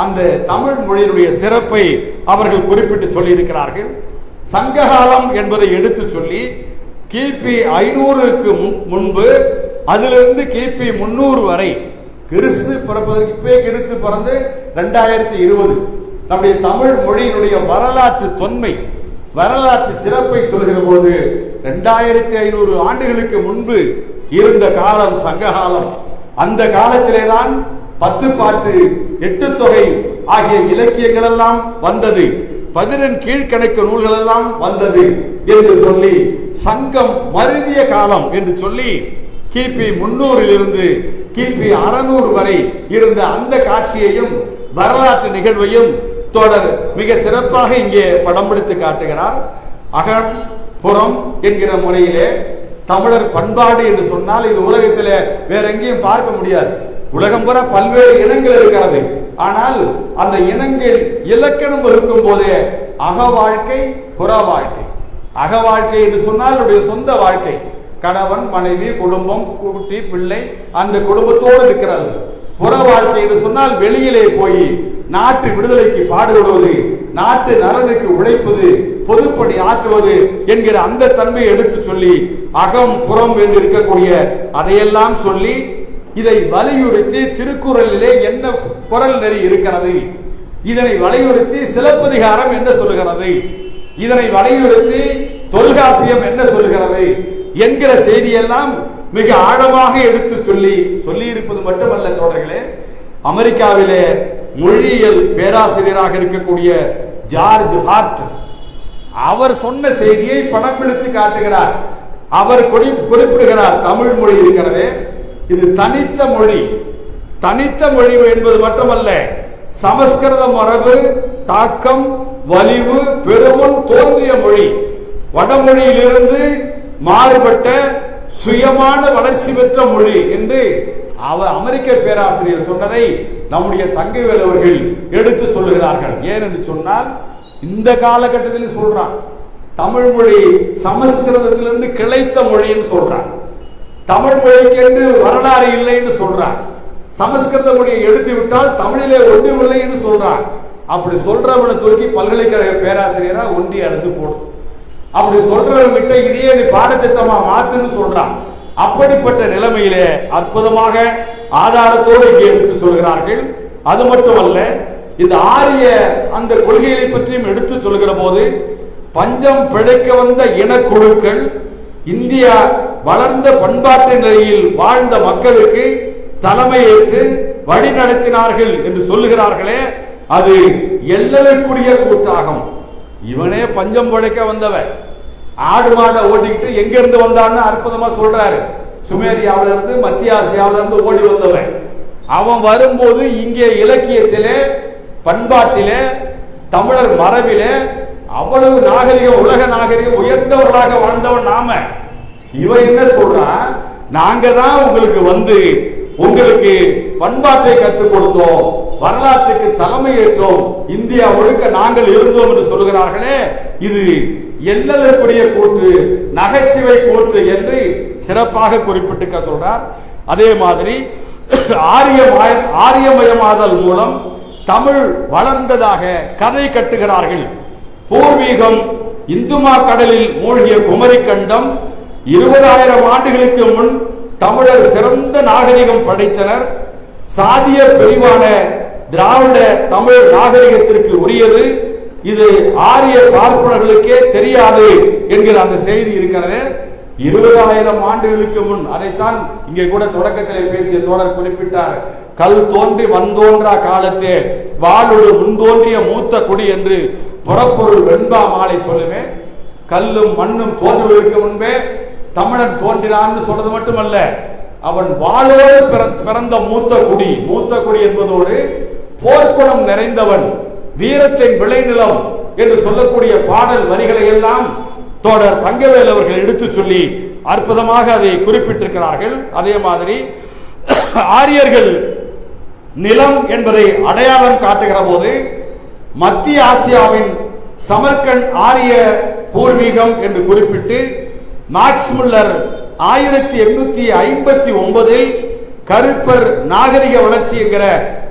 அந்த தமிழ் மொழியினுடைய சிறப்பை அவர்கள் குறிப்பிட்டு சொல்லி இருக்கிறார்கள். சங்ககாலம் என்பதை எடுத்து சொல்லி கிபி 500க்கு முன்பு அதிலிருந்து கிபி 300 வரை, கிறிஸ்து பிறப்பதற்கு கிறிஸ்து பிறந்து 2020, நம்முடைய தமிழ் மொழியினுடைய வரலாற்று தொன்மை, வரலாற்று சிறப்பை சொல்கிற போது 2500 ஆண்டுகளுக்கு முன்பு இருந்த காலம் சங்ககாலம். அந்த காலத்திலேதான் 10 பாட்டு, 8 தொகை ஆகிய இலக்கியங்கள் எல்லாம் வந்தது, 11 கீழ்கணக்கு நூல்கள் எல்லாம் வந்தது என்று சொல்லி சங்கம் மருவிய காலம் என்று சொல்லி கிபி 300 இருந்து கிபி 600 வரை இருந்த அந்த காட்சியையும் வரலாற்று நிகழ்வையும் தொடர் மிக சிறப்பாக இங்கே படம் பிடித்து காட்டுகிறார். அகம் புறம் என்கிற முறையிலே தமிழர் பண்பாடு என்று சொன்னால் இது உலகத்தில் வேற எங்கேயும் பார்க்க முடியாது. உலகம் பூரா பல்வேறு இனங்கள் இருக்கிறது. ஆனால் அந்த இனங்கள் இலக்கணம் வகுக்கும் போதே அக வாழ்க்கை புற வாழ்க்கை. அக வாழ்க்கை என்று சொன்னால் சொந்த வாழ்க்கை, கணவன் மனைவி குடும்பம் குட்டி பிள்ளை அந்த குடும்பத்தோடு இருக்கிறது. புற வாழ்க்கை என்று சொன்னால் வெளியிலே போய் நாட்டு விடுதலைக்கு பாடுபடுவது, நாட்டு நலனுக்கு உழைப்பது, பொதுப்பணி ஆற்றுவது என்கிற அந்த தன்மையை எடுத்து சொல்லி அகம் புறம் என்று இருக்கக்கூடிய அதையெல்லாம் சொல்லி இதை வலியுறுத்தி திருக்குறளிலே என்ன குறள் நெறி இருக்கிறது, இதனை வலியுறுத்தி சிலப்பதிகாரம் என்ன சொல்லுகிறது, இதனை வலியுறுத்தி தொல்காப்பியம் என்ன சொல்லுகிறது என்கிற செய்தியெல்லாம் மிக ஆழமாக எடுத்து சொல்லி இருப்பது மட்டுமல்ல தோழர்களே, அமெரிக்காவிலே மொழியியல் பேராசிரியராக இருக்கக்கூடிய ஜார்ஜ் ஹார்ட் அவர் சொன்ன செய்தியை படம் பிடித்து காட்டுகிறார். அவர் குறிப்பிடுகிறார், தமிழ் மொழி இருக்கிறது இது தனித்த மொழி. தனித்த மொழி என்பது மட்டுமல்ல, சமஸ்கிருத மரபு தாக்கம் வலிவு பெருமுன் தோன்றிய மொழி, வடமொழியிலிருந்து மாறுபட்ட சுயமான வளர்ச்சி பெற்ற மொழி என்று அவர் அமெரிக்க பேராசிரியர் சொன்னதை நம்முடைய தங்கைவேல் அவர்கள் எடுத்து சொல்லுகிறார்கள். ஏனென்று சொன்னால் இந்த காலகட்டத்தில் சொல்றான் தமிழ் மொழி சமஸ்கிருதத்திலிருந்து கிளைத்த மொழின்னு சொல்றான். தமிழ் மொழிக்கு என்று வரலாறு இல்லைன்னு சொல்றான். சமஸ்கிருத மொழியை எழுதி விட்டால் தமிழிலே ஒன்றுமில்லை என்று சொல்றான். அப்படி சொல்றவனை தூக்கி பல்கலைக்கழக பேராசிரியரா ஒன்றிய அரசு போடும். அப்படி சொல்றவங்கிட்ட இதையே நீ பாடத்திட்டமா மாத்துன்னு சொல்றான். அப்படிப்பட்ட நிலைமையிலே அற்புதமாக ஆதாரத்தோடு இங்கே எடுத்து சொல்கிறார்கள். அது மட்டுமல்ல, இந்த ஆரிய அந்த கொள்கைகளை பற்றியும் எடுத்து சொல்கிற போது பஞ்சம் பிழைக்க வந்த இனக்குழுக்கள் இந்தியா வளர்ந்த பண்பாட்டு நிலையில் வாழ்ந்த மக்களுக்கு தலைமையேற்று வழி நடத்தினார்கள் என்று சொல்லுகிறார்களே, அது எல்லலுக்குரிய கூட்டாகும். இவனே பஞ்சம் பிழைக்க வந்தவன், ஆடு மாடை ஓட்டிக்கிட்டு எங்க இருந்து வந்தான்னு அற்புதமா சொல்றாரு. சுமேரியாவில இருந்து மத்திய ஆசியாவில இருந்து ஓடி வந்தவன். அவன் வரும்போது இங்கே இலக்கியத்திலே பண்பாட்டிலே தமிழர் மரபிலே அவ்வளவு நாகரிகம், உலக நாகரிகம் உயர்ந்தவர்களாக வாழ்ந்தவன் நாம. இவன் என்ன சொல்றான், நாங்க தான் உங்களுக்கு வந்து உங்களுக்கு பண்பாட்டை கற்றுக் கொடுத்தோம், வரலாற்றுக்கு தலைமை ஏற்றோம், இந்தியா முழுக்க நாங்கள் இருந்தோம் என்று சொல்கிறார்களே, இது எல்லக்கூடிய கூற்று, நகைச்சுவை கூற்று என்று சிறப்பாக குறிப்பிட்டு சொல்றார். அதே மாதிரி ஆரியமயமாதல் மூலம் தமிழ் வளர்ந்ததாக கதை கட்டுகிறார்கள். பூர்வீகம் இந்துமா கடலில் மூழ்கிய குமரி கண்டம் 20,000 ஆண்டுகளுக்கு முன் தமிழர் சிறந்த நாகரிகம் படைத்தனர். சாதிய பிரிவான திராவிட தமிழ் நாகரிகத்திற்கு உரியது, இது ஆரிய பார்ப்பனர்களுக்கே தெரியாது என்கிற அந்த செய்தி இருக்கிறது. 20,000 ஆண்டுகளுக்கு முன், அதைத்தான் இங்கே கூட தொடக்கத்தில் பேசிய தோழர் குறிப்பிட்டார். கல் தோன்றி வந்தோன்றா காலத்தே வாளொடு முன்தோன்றிய மூத்த குடி என்று புறப்பொருள் வெண்பா மாலை சொல்லுமே. கல்லும் மண்ணும் தோன்றுவதற்கு முன்பே தமிழன் தோன்றினான் சொல்றது மட்டுமல்ல, அவன் வாளோடு பிறந்த மூத்த குடி. மூத்த குடி என்பதோடு போர்க்குணம் நிறைந்தவன், வீரத்தின் விளைநிலம் என்று சொல்லக்கூடிய பாடல் வரிகளை எல்லாம் தோழர் தங்கவேல் அவர்கள் எடுத்து சொல்லி அற்புதமாக அதை குறிப்பிட்டிருக்கிறார்கள். அதே மாதிரி ஆரியர்கள் நிலம் என்பதை அடையாளம் காட்டுகிற போது மத்திய ஆசியாவின் சமர்கண்ட் ஆரிய பூர்வீகம் என்று குறிப்பிட்டு மாக்ஸ் முல்லர் 1859 கருப்பர் நாகரிக வளர்ச்சி என்கிற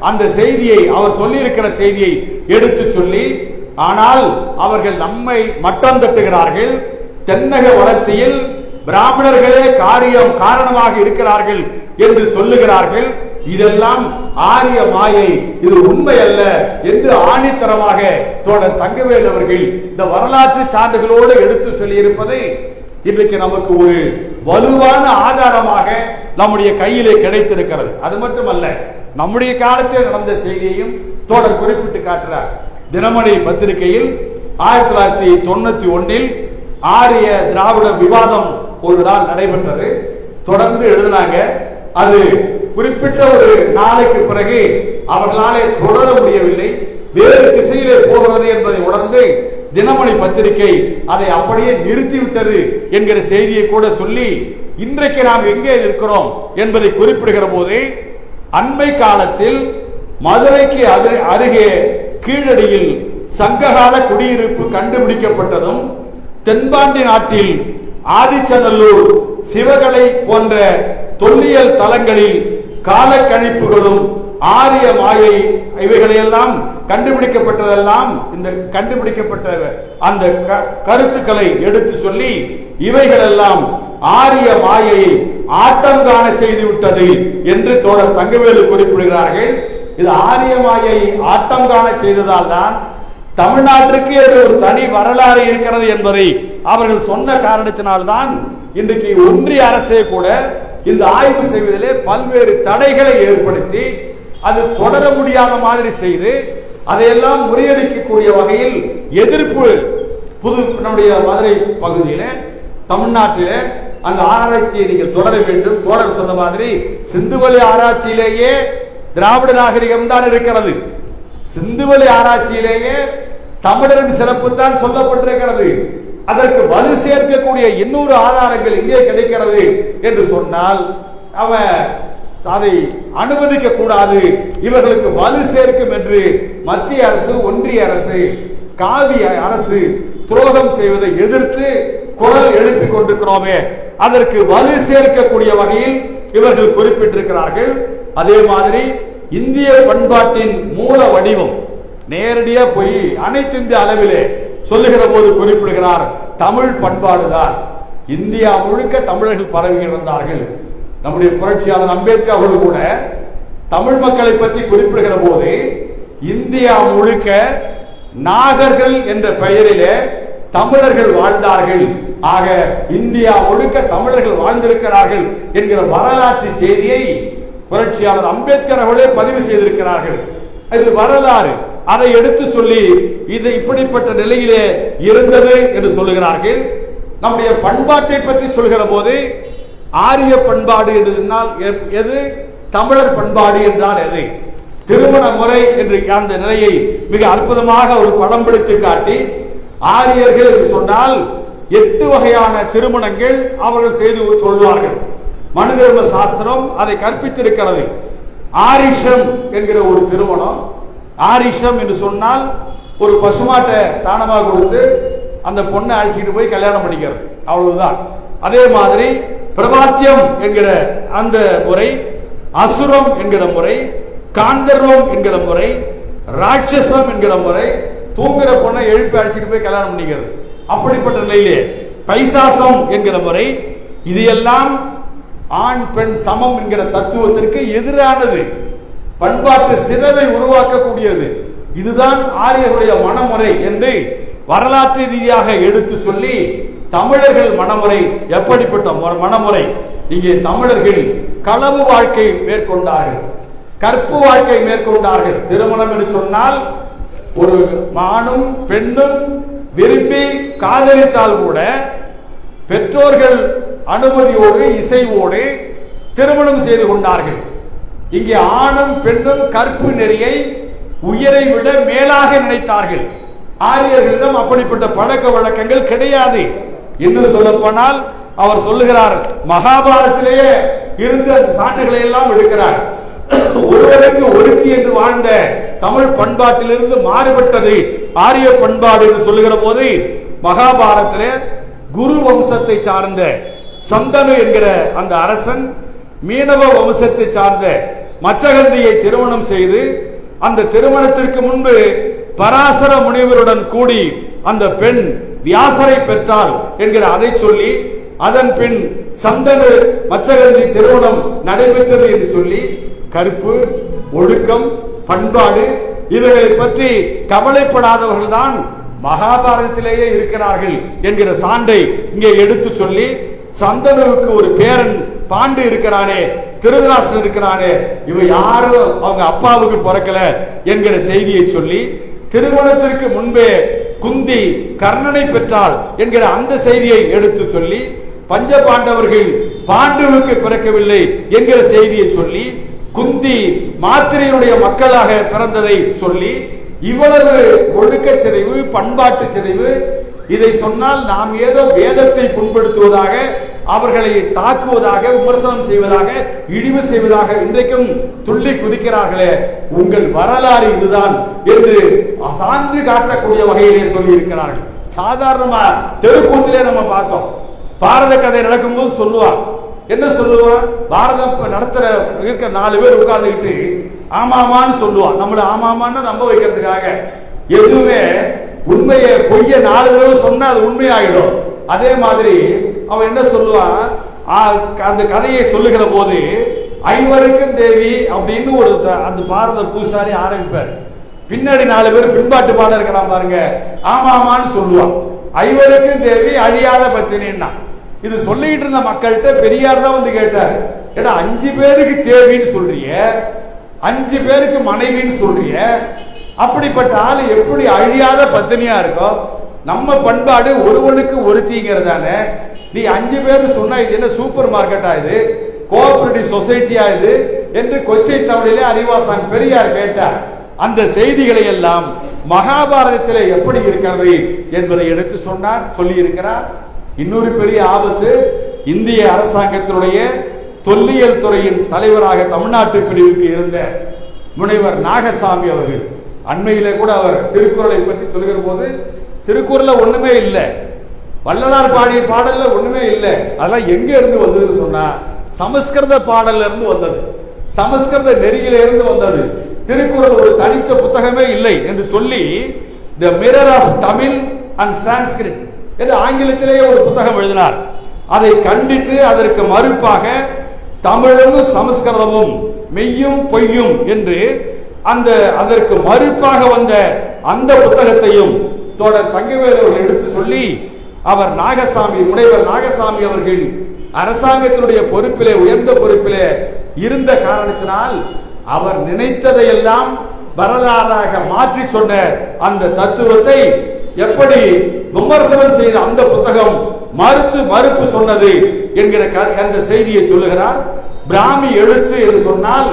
அந்த செய்தியை அவர் சொல்லியிருக்கிற செய்தியை எடுத்து சொல்லி, ஆனால் அவர்கள் நம்மை மட்டம் தட்டுகிறார்கள். தென்னக வளர்ச்சியில் பிராமணர்களே காரணமாக இருக்கிறார்கள் என்று சொல்லுகிறார்கள். இதெல்லாம் ஆரிய மாயை, இது உண்மை அல்ல என்று ஆணித்தரமாக தோழர் தங்கவேல் அவர்கள் இந்த வரலாற்று சான்றுகளோடு எடுத்து சொல்லியிருப்பதை இன்றைக்கு நமக்கு ஒரு வலுவான ஆதாரமாக நம்முடைய கையிலே கிடைத்திருக்கிறது. அது மட்டுமல்ல, நம்முடைய காலத்தில் நடந்த செய்தியையும் தோழர் குறிப்பிட்டு காட்டுறார். தினமணி பத்திரிகையில் 1991 ஆரிய திராவிட விவாதம் ஒரு நாள் நடைபெற்றது. தொடர்ந்து எழுதினாங்க. அது குறிப்பிட்ட ஒரு நாளைக்கு பிறகு அவர்களாலே தொடர முடியவில்லை, வேறு திசையிலே போகிறது என்பதை உணர்ந்து தினமணி பத்திரிகை அதை அப்படியே நிறுத்திவிட்டது என்கிற செய்தியை கூட சொல்லி இன்றைக்கு நாம் எங்கே இருக்கிறோம் என்பதை குறிப்பிடுகிற போது, அண்மை காலத்தில் மதுரைக்கு அருகே கீழடியில் சங்ககால குடியிருப்பு கண்டுபிடிக்கப்பட்டதும், தென்பாண்டி நாட்டில் ஆதிச்சநல்லூர், சிவகலை போன்ற தொல்லியல் தலங்களில் காலக்கணிப்புகளும் ஆரிய மாயை இவைகளையெல்லாம் கண்டுபிடிக்கப்பட்டதெல்லாம் இந்த கண்டுபிடிக்கப்பட்ட அந்த கருத்துக்களை எடுத்து சொல்லி இவைகளெல்லாம் ஆரிய மாயை ஆட்டம் காண செய்துவிட்டது என்று தோழர் தங்கவேலு குறிப்பிடுகிறார்கள். இது ஆரிய மாயை ஆட்டம் காண செய்ததால் தான் தமிழ்நாட்டிற்கு ஒரு தனி வரலாறு இருக்கிறது என்பதை அவர்கள் சொன்ன காரணத்தினால்தான் இன்றைக்கு ஒன்றிய அரசே கூட இந்த ஆய்வு செய்வதிலே பல்வேறு தடைகளை ஏற்படுத்தி அது தொடர முடியாத மாதிரி செய்து அதையெல்லாம் முறியடிக்கக்கூடிய வகையில் எதிர்ப்பு நம்முடைய மதுரை பகுதியில தமிழ்நாட்டில அந்த ஆராய்ச்சியை நீங்கள் தொடர வேண்டும். தோழர் சொன்ன மாதிரி சிந்துவெளி ஆராய்ச்சியிலேயே திராவிட நாகரிகம் தான் இருக்கிறது. சிந்துவெளி ஆராய்ச்சியிலேயே தமிழரின் சிறப்பு தான் சொல்லப்பட்டிருக்கிறது. அதற்கு வலு சேர்க்கக்கூடிய 800 ஆதாரங்கள் இங்கே கிடைக்கிறது என்று சொன்னால் அவன் அதை அனுமதிக்க கூடாது, இவர்களுக்கு வலு சேர்க்கும் என்று மத்திய அரசு, ஒன்றிய அரசு, காவி அரசு துரோகம் செய்வதை எதிர்த்து குரல் எழுப்பிக் கொண்டிருக்கிறோமே, அதற்கு வலு சேர்க்கக்கூடிய வகையில் இவர்கள் குறிப்பிட்டிருக்கிறார்கள். அதே மாதிரி இந்திய பண்பாட்டின் மூல வடிவம் நேரடியா போய் அனைத்து இந்திய அளவிலே சொல்லுகிற போது குறிப்பிடுகிறார், தமிழ் பண்பாடுதான். இந்தியா முழுக்க தமிழர்கள் பரவி இருந்தார்கள். நம்முடைய புரட்சியாளர் அம்பேத்கர் அவர்கள் கூட தமிழ் மக்களை பற்றி குறிப்பிடுகிற போது இந்தியா முழுக்க நாகர்கள் என்ற பெயரிலே தமிழர்கள் வாழ்ந்தார்கள், ஆக இந்தியா முழுக்க தமிழர்கள் வாழ்ந்திருக்கிறார்கள் என்கிற வரலாற்று செய்தியை புரட்சியாளர் அம்பேத்கர் அவர்களே பதிவு செய்திருக்கிறார்கள். இது வரலாறு. அதை எடுத்து சொல்லி இது இப்படிப்பட்ட நிலையிலே இருந்தது என்று சொல்லுகிறார்கள். நம்முடைய பண்பாட்டை பற்றி சொல்கிற போது ஆரிய பண்பாடு என்று சொன்னால் எது, தமிழர் பண்பாடு என்றால் எது, திருமண முறை என்று அந்த நிலையை மிக அற்புதமாக ஒரு படம் பிடித்து காட்டி, ஆரியர்கள் என்று சொன்னால் 8 வகையான திருமணங்கள் அவர்கள் செய்து சொல்வார்கள். மனு தர்ம சாஸ்திரம் அதை கற்பித்திருக்கிறது. ஆரிஷம் என்கிற ஒரு திருமணம். ஆரிஷம் என்று சொன்னால் ஒரு பசுமாட்டை தானமாக கொடுத்து அந்த பொண்ணை அழைச்சிட்டு போய் கல்யாணம் பண்ணிக்கிறது, அவ்வளவுதான். அதே மாதிரி பிரபாத்தியம் என்கிற அந்த முறை, அசுரம் என்கிற முறை, காந்தர்வம் என்கிற முறை, ராட்சசம் என்கிற முறை, தூங்குற பொண்ணை எழுப்பி அழைச்சிட்டு போய் கல்யாணம் பண்ணிக்கிறது. அப்படிப்பட்ட நிலையிலே பைசாசம் என்கிற முறை, இது எல்லாம் ஆண் பெண் சமம் என்கிற தத்துவத்திற்கு எதிரானது, பண்பாட்டு சிதைவை உருவாக்கக்கூடியது. இதுதான் ஆரியர்களுடைய மனமுறை என்று வரலாற்று ரீதியாக எடுத்து சொல்லி, தமிழர்கள் மனமுறை எப்படிப்பட்ட மனமுறை, இங்கே தமிழர்கள் களவு வாழ்க்கை மேற்கொண்டார்கள், கற்பு வாழ்க்கை மேற்கொண்டார்கள். திருமணம் என்று சொன்னால் ஒரு ஆணும் பெண்ணும் விரும்பி காதலித்தால் கூட பெற்றோர்கள் அனுமதியோடு இசைவோடு திருமணம் செய்து கொண்டார்கள். இங்கே ஆணும் பெண்ணும் கற்பு நெறியை உயிரை விட மேலாக நினைத்தார்கள். ஆரியர்களிடம் அப்படிப்பட்ட பழக்க வழக்கங்கள் கிடையாது. இன்னும் சொல்ல போனால் அவர் சொல்லுகிறார், மகாபாரதத்திலேயே இருந்து அந்த சான்றுகளை எல்லாம் எடுக்கிறார். ஒருவருக்கு ஒருத்தி என்று வாழ்ந்த தமிழ் பண்பாட்டிலிருந்து மாறுபட்டது ஆரிய பண்பாடு என்று சொல்லுகிற போது, மகாபாரதத்திலே குரு வம்சத்தை சார்ந்த சந்தனு என்கிற அந்த அரசன் மீனவ வம்சத்தை சார்ந்த மச்சகந்தியை திருமணம் செய்து, அந்த திருமணத்திற்கு முன்பு பராசர முனிவருடன் கூடி அந்த பெண் வியாசரை பெற்றாள் என்கிற அதை சொல்லி, அதன் பின் சந்தனு மச்சகந்தி திருமணம் நடைபெற்றது என்று சொல்லி, கற்பு, ஒழுக்கம், பண்பாடு இவைகளை பற்றி கவலைப்படாதவர்கள் தான் மகாபாரதத்திலேயே இருக்கிறார்கள் என்கிற சான்றை இங்கே எடுத்து சொல்லி, சந்தனுவுக்கு ஒரு பேரன் பாண்டு இருக்கிறானே, திருதராஷ்டிரன் இருக்கிறானே, இவ யாரும் அவங்க அப்பாவுக்கு பிறக்கல என்கிற செய்தியை சொல்லி, திருமணத்திற்கு முன்பே குந்தி கர்ணனை பெற்றாள் என்கிற அந்த செய்தியை எடுத்து சொல்லி, பஞ்ச பாண்டவர்கள் பாண்டுவுக்கு பிறக்கவில்லை என்கிற செய்தியை சொல்லி, குந்தி மாத்திரையுடைய மக்களாக பிறந்ததை சொல்லி, இவ்வளவு ஒழுக்க சிதைவு, பண்பாட்டு சிதைவு, இதை சொன்னால் நாம் ஏதோ வேதத்தை புண்படுத்துவதாக, அவர்களை தாக்குவதாக, விமர்சனம் செய்வதாக, இழிவு செய்வதாக இன்றைக்கும் துள்ளி குதிக்கிறார்களே, உங்கள் வரலாறு இதுதான் என்று சான்று காட்டக்கூடிய வகையிலே சொல்லி இருக்கிறார்கள். சாதாரணமா தெருக்கூத்திலே நம்ம பார்த்தோம். பாரத கதை நடக்கும்போது சொல்லுவார், என்ன சொல்லுவான், பாரதம் நடத்துற இருக்க 4 பேர் உட்கார்ந்துக்கிட்டு ஆமாமான்னு சொல்லுவான். நம்மள ஆமாமான்னு நம்ப வைக்கிறதுக்காக. எதுவுமே உண்மையை பொய்ய 4 தடவை சொன்னா அது உண்மையாகிடும். அதே மாதிரி அவன் என்ன சொல்லுவான், அந்த கதையை சொல்லுகிற போது ஐவருக்கும் தேவி அப்படின்னு ஒரு அந்த பாரத பூசாரி ஆரம்பிப்பார். பின்னாடி 4 பேர் பின்பாட்டு பாட இருக்கிறான் பாருங்க, ஆமாமான்னு சொல்லுவான். ஐவருக்கும் தேவி அழியாத பத்தினா இது சொல்லிட்டு இருந்த மக்கள்கிட்ட பெரியார் தான் வந்து கேட்டார், ஏடா 5 பேருக்கு தேவின்னு சொல்றிய, 5 பேருக்கு மனைவின்னு சொல்றிய, அப்படிப்பட்ட ஆளு எப்படி அழியாத பத்தினியா இருக்கும்? நம்ம பண்பாடு ஒருவனுக்கு ஒருத்திங்கிறதானே. நீ 5 பேர் சொன்னா இது என்ன சூப்பர் மார்க்கெட்டா, இது கோஆபரேட்டிவ் சொசைட்டியா இது என்று கொச்சை தமிழிலே அறிவாசான் பெரியார் கேட்டார். அந்த செய்திகளை எல்லாம் மகாபாரதத்திலே எப்படி இருக்கிறது என்பதை எடுத்து சொன்னார், சொல்லி இருக்கிறார். இன்னொரு பெரிய ஆபத்து, இந்திய அரசாங்கத்தினுடைய தொல்லியல் துறையின் தலைவராக தமிழ்நாட்டு பிரிவுக்கு இருந்த முனைவர் நாகசாமி அவர்கள் அண்மையிலே கூட அவர் திருக்குறளை பற்றி சொல்கிற போது, திருக்குறள்ல ஒண்ணுமே இல்லை, வள்ளலார் பாடிய பாடல்ல ஒண்ணுமே இல்லை, அதெல்லாம் எங்க இருந்து வந்ததுன்னு சொன்னா சமஸ்கிருத பாடல்ல இருந்து வந்தது, சமஸ்கிருத நெறியில இருந்து வந்தது. திருக்குறள் ஒரு தனித்த புத்தகமே இல்லை என்று சொல்லி the mirror of Tamil and Sanskrit என்று ஆங்கிலத்திலேயே ஒரு புத்தகம் எழுதினார். அதை கண்டித்து அதற்கு மறுப்பாக தமிழும் சமஸ்கிருதமும் மெய்யும் பொய்யும் என்று அதற்கு மறுப்பாக வந்த அந்த புத்தகத்தையும் தோழர் தங்கவேலு அவர்கள் எடுத்து சொல்லி, அவர் நாகசாமி, முனைவர் நாகசாமி அவர்கள் அரசாங்கத்தினுடைய பொறுப்பிலே, உயர்ந்த பொறுப்பிலே இருந்த காரணத்தினால் அவர் நினைத்ததையெல்லாம் வரலாறாக மாற்றி சொன்ன அந்த தத்துவத்தை எப்படி விமர்சனம் செய்த அந்த புத்தகம் மறுப்பு சொன்னது என்கிற அந்த செய்தியை சொல்லுகிறார். பிராமி எழுத்து என்று சொன்னால்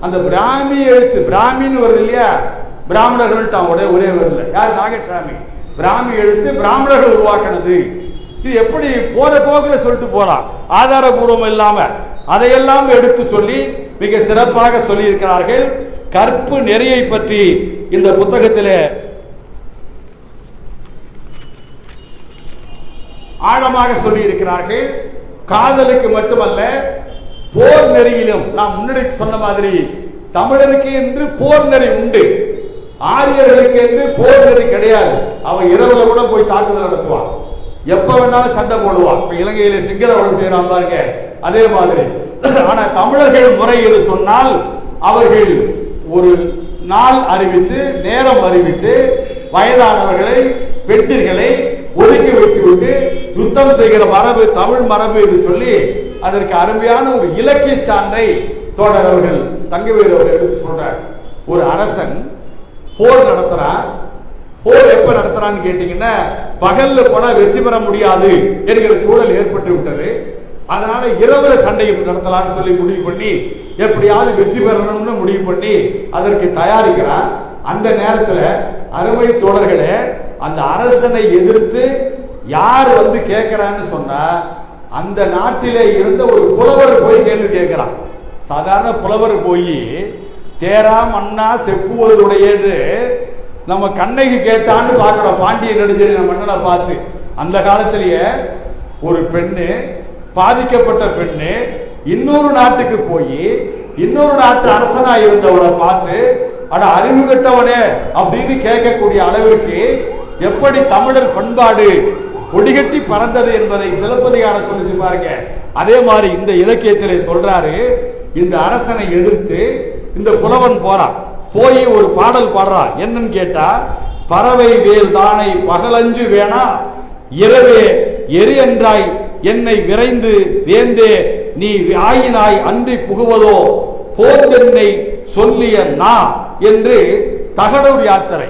அந்த பிராமி எழுத்து, பிராமின்னு வருது இல்லையா, பிராமணர்கள் ஒரே வரல, யார், நாகசாமி. பிராமி எழுத்து பிராமணர்கள் உருவாக்கினது. இது எப்படி போற போக்குல சொல்லிட்டு போறான், ஆதாரபூர்வம் இல்லாம அதையெல்லாம் எடுத்து சொல்லி மிக சிறப்பாக சொல்லி இருக்கிறார்கள். கற்பு நெறியை பற்றி இந்த புத்தகத்திலே ஆழமாக சொல்லி இருக்கிறார்கள். காதலுக்கு மட்டுமல்ல, போர் நெறியிலும் நாம் முன்னாடி சொன்ன மாதிரி தமிழருக்கு என்று போர் நெறி உண்டு, ஆரியர்களுக்கு என்று போர் நெறி கிடையாது. அவன் இரவுல கூட போய் தாக்குதல் நடத்துவான், எப்ப வேணாலும் சண்டை போடுவான். இப்ப இலங்கையில சிங்களவர்கள் செய்யறான் பாருங்க, அதே மாதிரி. ஆனா தமிழர்கள் முறை என்று சொன்னால் அவர்கள் ஒரு நாள் அறிவித்து, நேரம் அறிவித்து, வயதானவர்களை, பெண்டிர்களை ஒதுக்கி வைத்து விட்டு யுத்தம் செய்கிற மரபு தமிழ் மரபு என்று சொல்லி அதற்கு அருமையான ஒரு இலக்கிய சான்றை தோழர் அவர்கள் தங்கவேலு அவர்கள் எடுத்து சொல்றார். ஒரு அரசன் போர் நடத்துறான். போர் எப்ப நடத்துறான்னு கேட்டீங்கன்னா, பகல்ல போனா வெற்றி பெற முடியாது என்கிற சூழல் ஏற்பட்டு விட்டது. அதனால இரவுல சண்டை நடத்தலாம்னு சொல்லி முடிவு பண்ணி, எப்படியாவது வெற்றி பெறணும்னு முடிவு பண்ணி அதற்கு தயாரிக்கிறான். அந்த நேரத்தில் அருமை தோழர்களே, அந்த அரசனை எதிர்த்து யார் வந்து கேட்கிறான்னு சொன்னா, அந்த நாட்டிலே இருந்த ஒரு புலவர் போய் கேள்வி கேட்கிறான். சாதாரண புலவர் போய் தேரா மன்னா செப்புவதுடைய நம்ம கண்ணகி கேட்டான்னு பார்க்கணும். பாண்டிய நெடுஞ்செழி மன்னனை பார்த்து அந்த காலத்திலேயே ஒரு பெண்ணு, பாதிக்கப்பட்ட பெண்ணு இன்னொரு நாட்டுக்கு போய் இன்னொரு நாட்டு அரசனா இருந்தவனை பார்த்து அட அறிவு கட்டவனே அப்படின்னு கேட்கக்கூடிய அளவிற்கு எப்படி தமிழர் பண்பாடு கொடிகட்டி பறந்தது என்பதை சிலப்பதிகாரம் சொல்லிச்சு பாருங்க. அதே மாதிரி இந்த இலக்கியத்திலே சொல்றாரு, இந்த அரசனை எதிர்த்து இந்த புலவன் போறான், போய் ஒரு பாடல் பாடுறான். என்னன்னு கேட்டா, பறவை வேல் தானை பகலஞ்சு வேணா இரவே எரி என்றாய் என்னை விரைந்து வேந்தே நீ ஆயினாய் அன்றி புகுவதோ போந்தென்னை சொல்லிய நா என்று தகடூர் யாத்திரை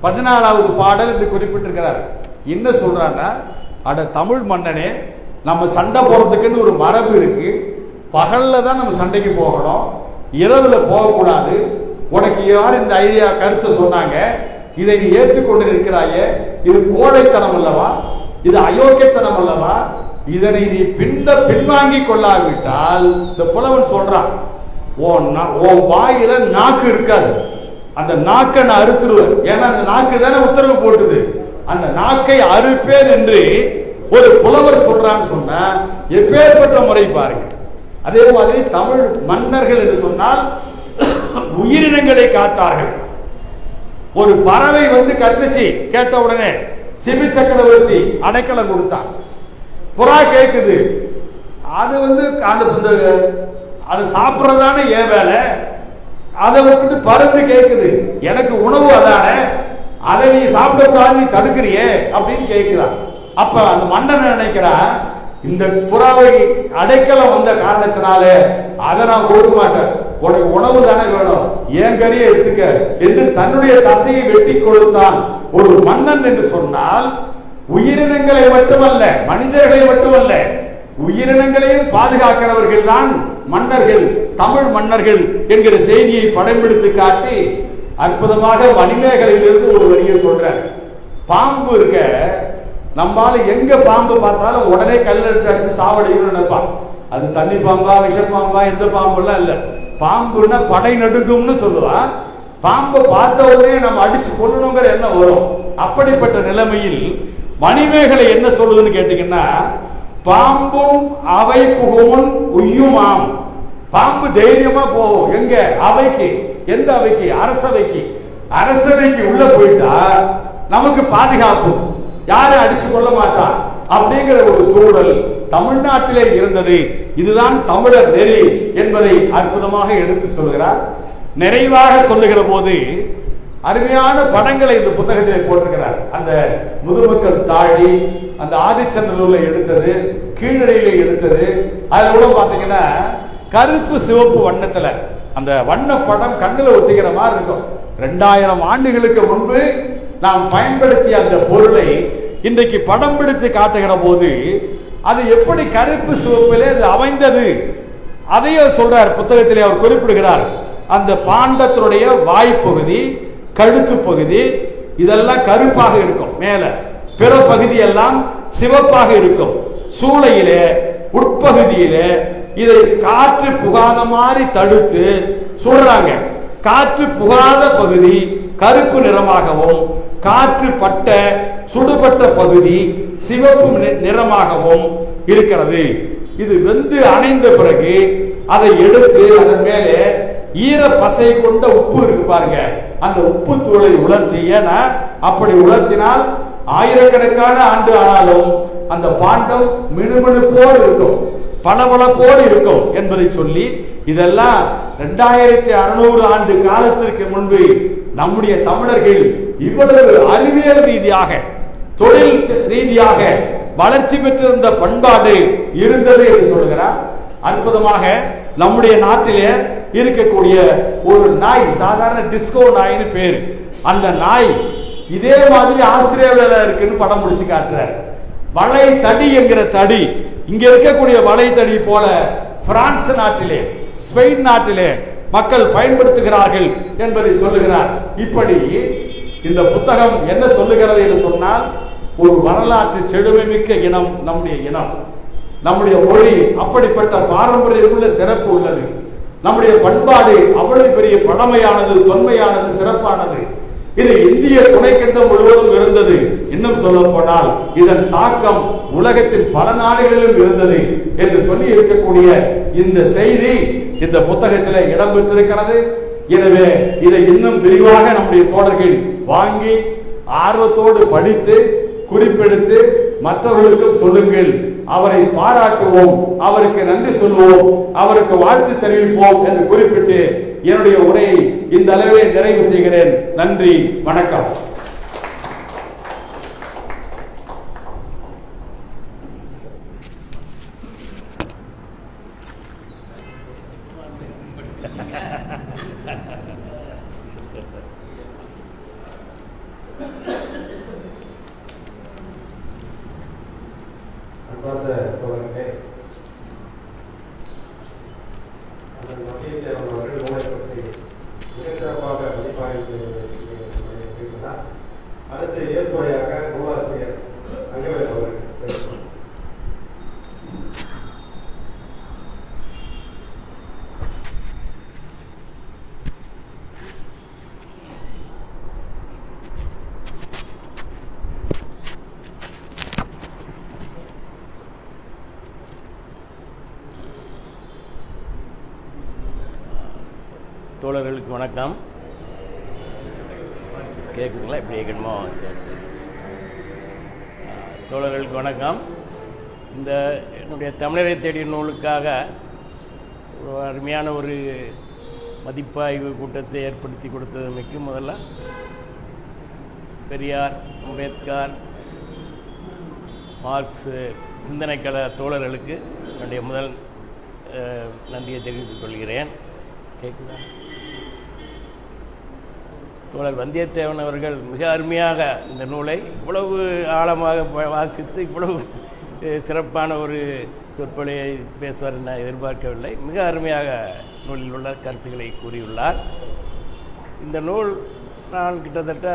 14வது பாடல் என்று குறிப்பிட்டிருக்கிறார். என்ன சொல்றாங்க, அட தமிழ் மன்னனே, நம்ம சண்டை போறதுக்குன்னு ஒரு மரபு இருக்கு. பகல்ல தான் நம்ம சண்டைக்கு போகணும், இரவுல போகக்கூடாது. உனக்கு யார் இந்த ஐடியா கருத்தை சொன்னாங்க? இதை நீ ஏற்றுக்கொண்டு இருக்கிறாயே, இது கோழைத்தனம் அல்லவா? இது அயோக்கியத்தனம் அல்லவா? இதனை நீ பின்வாங்கி கொள்ளாவிட்டால், இந்த புலவன் சொல்றான், உன் வாயில நாக்கு இருக்காது, அந்த நாக்கை நான் அறுத்துருவேன். ஏன்னா அந்த நாக்கு தானே உத்தரவு போட்டுது, அந்த நாக்கை அறுப்பேன் என்று ஒரு புலவர் சொல்றான்னு சொன்னா எப்பேற்பட்ட முறை பாருங்க. அதே மாதிரி தமிழ் மன்னர்கள் என்று சொன்னால் உயிரினங்களை காத்தார்கள். ஒரு பறவை வந்து கத்துச்சு, கேட்ட உடனே சிபி சக்கரவர்த்தி அடைக்கலம் கொடுத்தான். புறா கேக்குது, அது வந்து அது சாப்பிட்றதானே ஏன் வேலை, அதை விட்டு பருந்து கேக்குது, எனக்கு உணவு அதானே, அதை நீ சாப்பிடக்கூடாது, நீ தடுக்கிறியே அப்படின்னு கேட்கிறான். அப்ப அந்த மன்னன் நினைக்கிறான், இந்த புறாவை அடைக்கலம் வந்த காரணத்தினால அதை நான் கொடுக்க மாட்டேன், உனக்கு உணவு தானே வேணும், ஏன் கறியை எடுத்துக்க என்று தன்னுடைய தசையை வெட்டி கொடுத்தான். ஒரு மன்னன் என்று சொன்னால் உயிரினங்களை மட்டுமல்ல, மனிதர்களை மட்டுமல்ல, உயிரினங்களையும் பாதுகாக்கிறவர்கள் தான் மன்னர்கள், தமிழ் மன்னர்கள் என்கிற செய்தியை படம்பிடித்து காட்டி அற்புதமாக மணிமேகலையிலிருந்து ஒரு வரியை சொல்றார். பாம்பு இருக்க, நம்மால எங்க பாம்பு பார்த்தாலும் உடனே கல் எடுத்து அடிச்சு சாவடிக்கணும்னு நினைப்பான். அது தண்ணி பாம்பா, விஷ பாம்பா, எந்த பாம்புலாம் இல்ல. பாம்புன்னா படை நடுங்கும்னு சொல்லுவான். பாம்பை பார்த்த உடனே நம்ம அடிச்சு கொள்ளணுங்கிற எண்ணம் வரும். அப்படிப்பட்ட நிலைமையில் மணிமேகலை என்ன சொல்லுதுன்னு கேட்டீங்கன்னா, பாம்பும் அவை புகுமுன் உய்யுமாம். பாம்பு தைரியமா போகும் எங்க? அவைக்கு. எந்த அவைக்கு? அரசவைக்கு. அரசவைக்கு உள்ள போயிட்டா நமக்கு பாதுகாப்பு, யாரும் அடிச்சு கொள்ள மாட்டான் அப்படிங்கிற ஒரு சூழல் தமிழ்நாட்டிலே இருந்தது. இதுதான் தமிழர் நெறி என்பதை அற்புதமாக எடுத்து சொல்கிறார். நிறைவாக சொல்லுகிற போது அருமையான படங்களை இந்த புத்தகத்திலே போட்டிருக்கிறார். அந்த முதுமக்கள் தாழி, அந்த ஆதிச்சநல்லூர்ல எடுத்தது, கீழடியில எடுத்தது. அதுல கூட பாத்தீங்கன்னா கருப்பு சிவப்பு வண்ணத்துல அந்த வண்ண படம் கண்ணுல ஒத்திக்கிற மாதிரி இருக்கும். 2000 ஆண்டுகளுக்கு முன்பு நாம் பயன்படுத்திய அந்த பொருளை இன்றைக்கு படம் பிடித்து காட்டுகிற போது அது எப்படி கருப்பு சிவப்பிலே அது அமைந்தது அதையும் சொல்றார் புத்தகத்திலே. அவர் குறிப்பிடுகிறார், அந்த பாண்டத்தினுடைய வாய்ப்பகுதி, கழுத்து பகுதி இதெல்லாம் கருப்பாக இருக்கும், மேல பிற பகுதி எல்லாம் சிவப்பாக இருக்கும். சூளையிலே உட்பகுதியிலே இதை காற்று புகாத மாதிரி தடுத்து சுடுறாங்க. காற்று புகாத பகுதி கருப்பு நிறமாகவும், காற்று பட்ட சுடுபட்ட பகுதி சிவப்பு நிறமாகவும் இருக்கிறது. இது வெந்து அணைந்த பிறகு அதை எடுத்து அதன் மேலே ஈர பசை கொண்ட உப்பு இருக்கு பாருங்க, அந்த உப்பு தூளை உலர்த்தி, ஏன்னா அப்படி உலர்த்தினால் ஆயிரக்கணக்கான ஆண்டு ஆனாலும் அந்த பாண்டம் மினுமினுப்போடு இருக்கும், பளபளப்போடு இருக்கும் என்பதை சொல்லி, இதெல்லாம் 2600 ஆண்டு காலத்திற்கு முன்பு நம்முடைய தமிழர்கள் இவ்வளவு அறிவியல் ரீதியாக, தொழில் ரீதியாக வளர்ச்சி பெற்றிருந்த பண்பாடு இருந்தது என்று சொல்கிறார். அற்புதமாக நம்முடைய நாட்டிலே இருக்கக்கூடிய ஒரு நாய், சாதாரண டிஸ்கோ நாய்னு பேரு, அந்த நாய் இதே மாதிரி ஆஸ்திரேலியாவில் இருக்குன்னு படம் முடிச்சு காட்டுறார். வளை தடி என்கிற தடி இங்க இருக்கக்கூடிய வளை தடி போல பிரான்ஸ் நாட்டிலே, ஸ்பெயின் நாட்டிலே மக்கள் பயன்படுத்துகிறார்கள் என்பதை சொல்லுகிறார். இப்படி இந்த புத்தகம் என்ன சொல்லுகிறது என்று சொன்னால், ஒரு வரலாற்று செழுமை மிக்க இனம் நம்முடைய இனம், நம்முடைய மொழி அப்படிப்பட்ட பாரம்பரியமுள்ள சிறப்பு உள்ளது. நம்முடைய பண்பாடு அவ்வளவு பெரிய பழமையானது, தொன்மையானது, சிறப்பானது. இது இந்திய துணைக்கண்டம் முழுவதும் இருந்தது. இன்னும் சொல்ல போனால் இதன் தாக்கம் உலகத்தின் பல நாடுகளிலும் இருந்தது என்று சொல்லி இருக்கக்கூடிய இந்த செய்தி இந்த புத்தகத்தில் இடம்பெற்றிருக்கிறது. எனவே இதை இன்னும் விரிவாக நம்முடைய தோழர்கள் வாங்கி ஆர்வத்தோடு படித்து குறிப்பெடுத்து மற்றவர்களுக்கும் சொல்லுங்கள். அவரை பாராட்டுவோம், அவருக்கு நன்றி சொல்லுவோம், அவருக்கு வாழ்த்து தெரிவிப்போம் என்று குறிப்பிட்டு என்னுடைய உரையை இந்த அளவிலே நிறைவு செய்கிறேன். நன்றி, வணக்கம். தோழர்களே, வந்தியத்தேவன் அவர்கள் நூலை பற்றி மிகச்சிறப்பாக மதிப்பாய்வு பேசினார். அடுத்து ஏற்புரையாக நூலாசிரியர் அங்கவேல் அவர்கள் பேசுவார். தோழர்களுக்கு வணக்கம். கேட்குதுங்களா? இப்படி கேட்கணுமோ? சரி சரி. தோழர்களுக்கு வணக்கம். இந்த என்னுடைய தமிழரை தேடிய நூலுக்காக ஒரு அருமையான ஒரு மதிப்பாய்வு கூட்டத்தை ஏற்படுத்தி கொடுத்ததுமைக்கு முதல்ல பெரியார், அம்பேத்கர், மார்க்ஸ் சிந்தனைக்கல தோழர்களுக்கு என்னுடைய முதல் நன்றியை தெரிவித்துக் கொள்கிறேன். கேட்குதா? தோழர் வந்தியத்தேவன் அவர்கள் மிக அருமையாக இந்த நூலை இவ்வளவு ஆழமாக வாசித்து இவ்வளவு சிறப்பான ஒரு சொற்பொழிவை பேசுவார் என எதிர்பார்க்கவில்லை. மிக அருமையாக நூலில் உள்ள கருத்துக்களை கூறியுள்ளார். இந்த நூல் நான் கிட்டத்தட்ட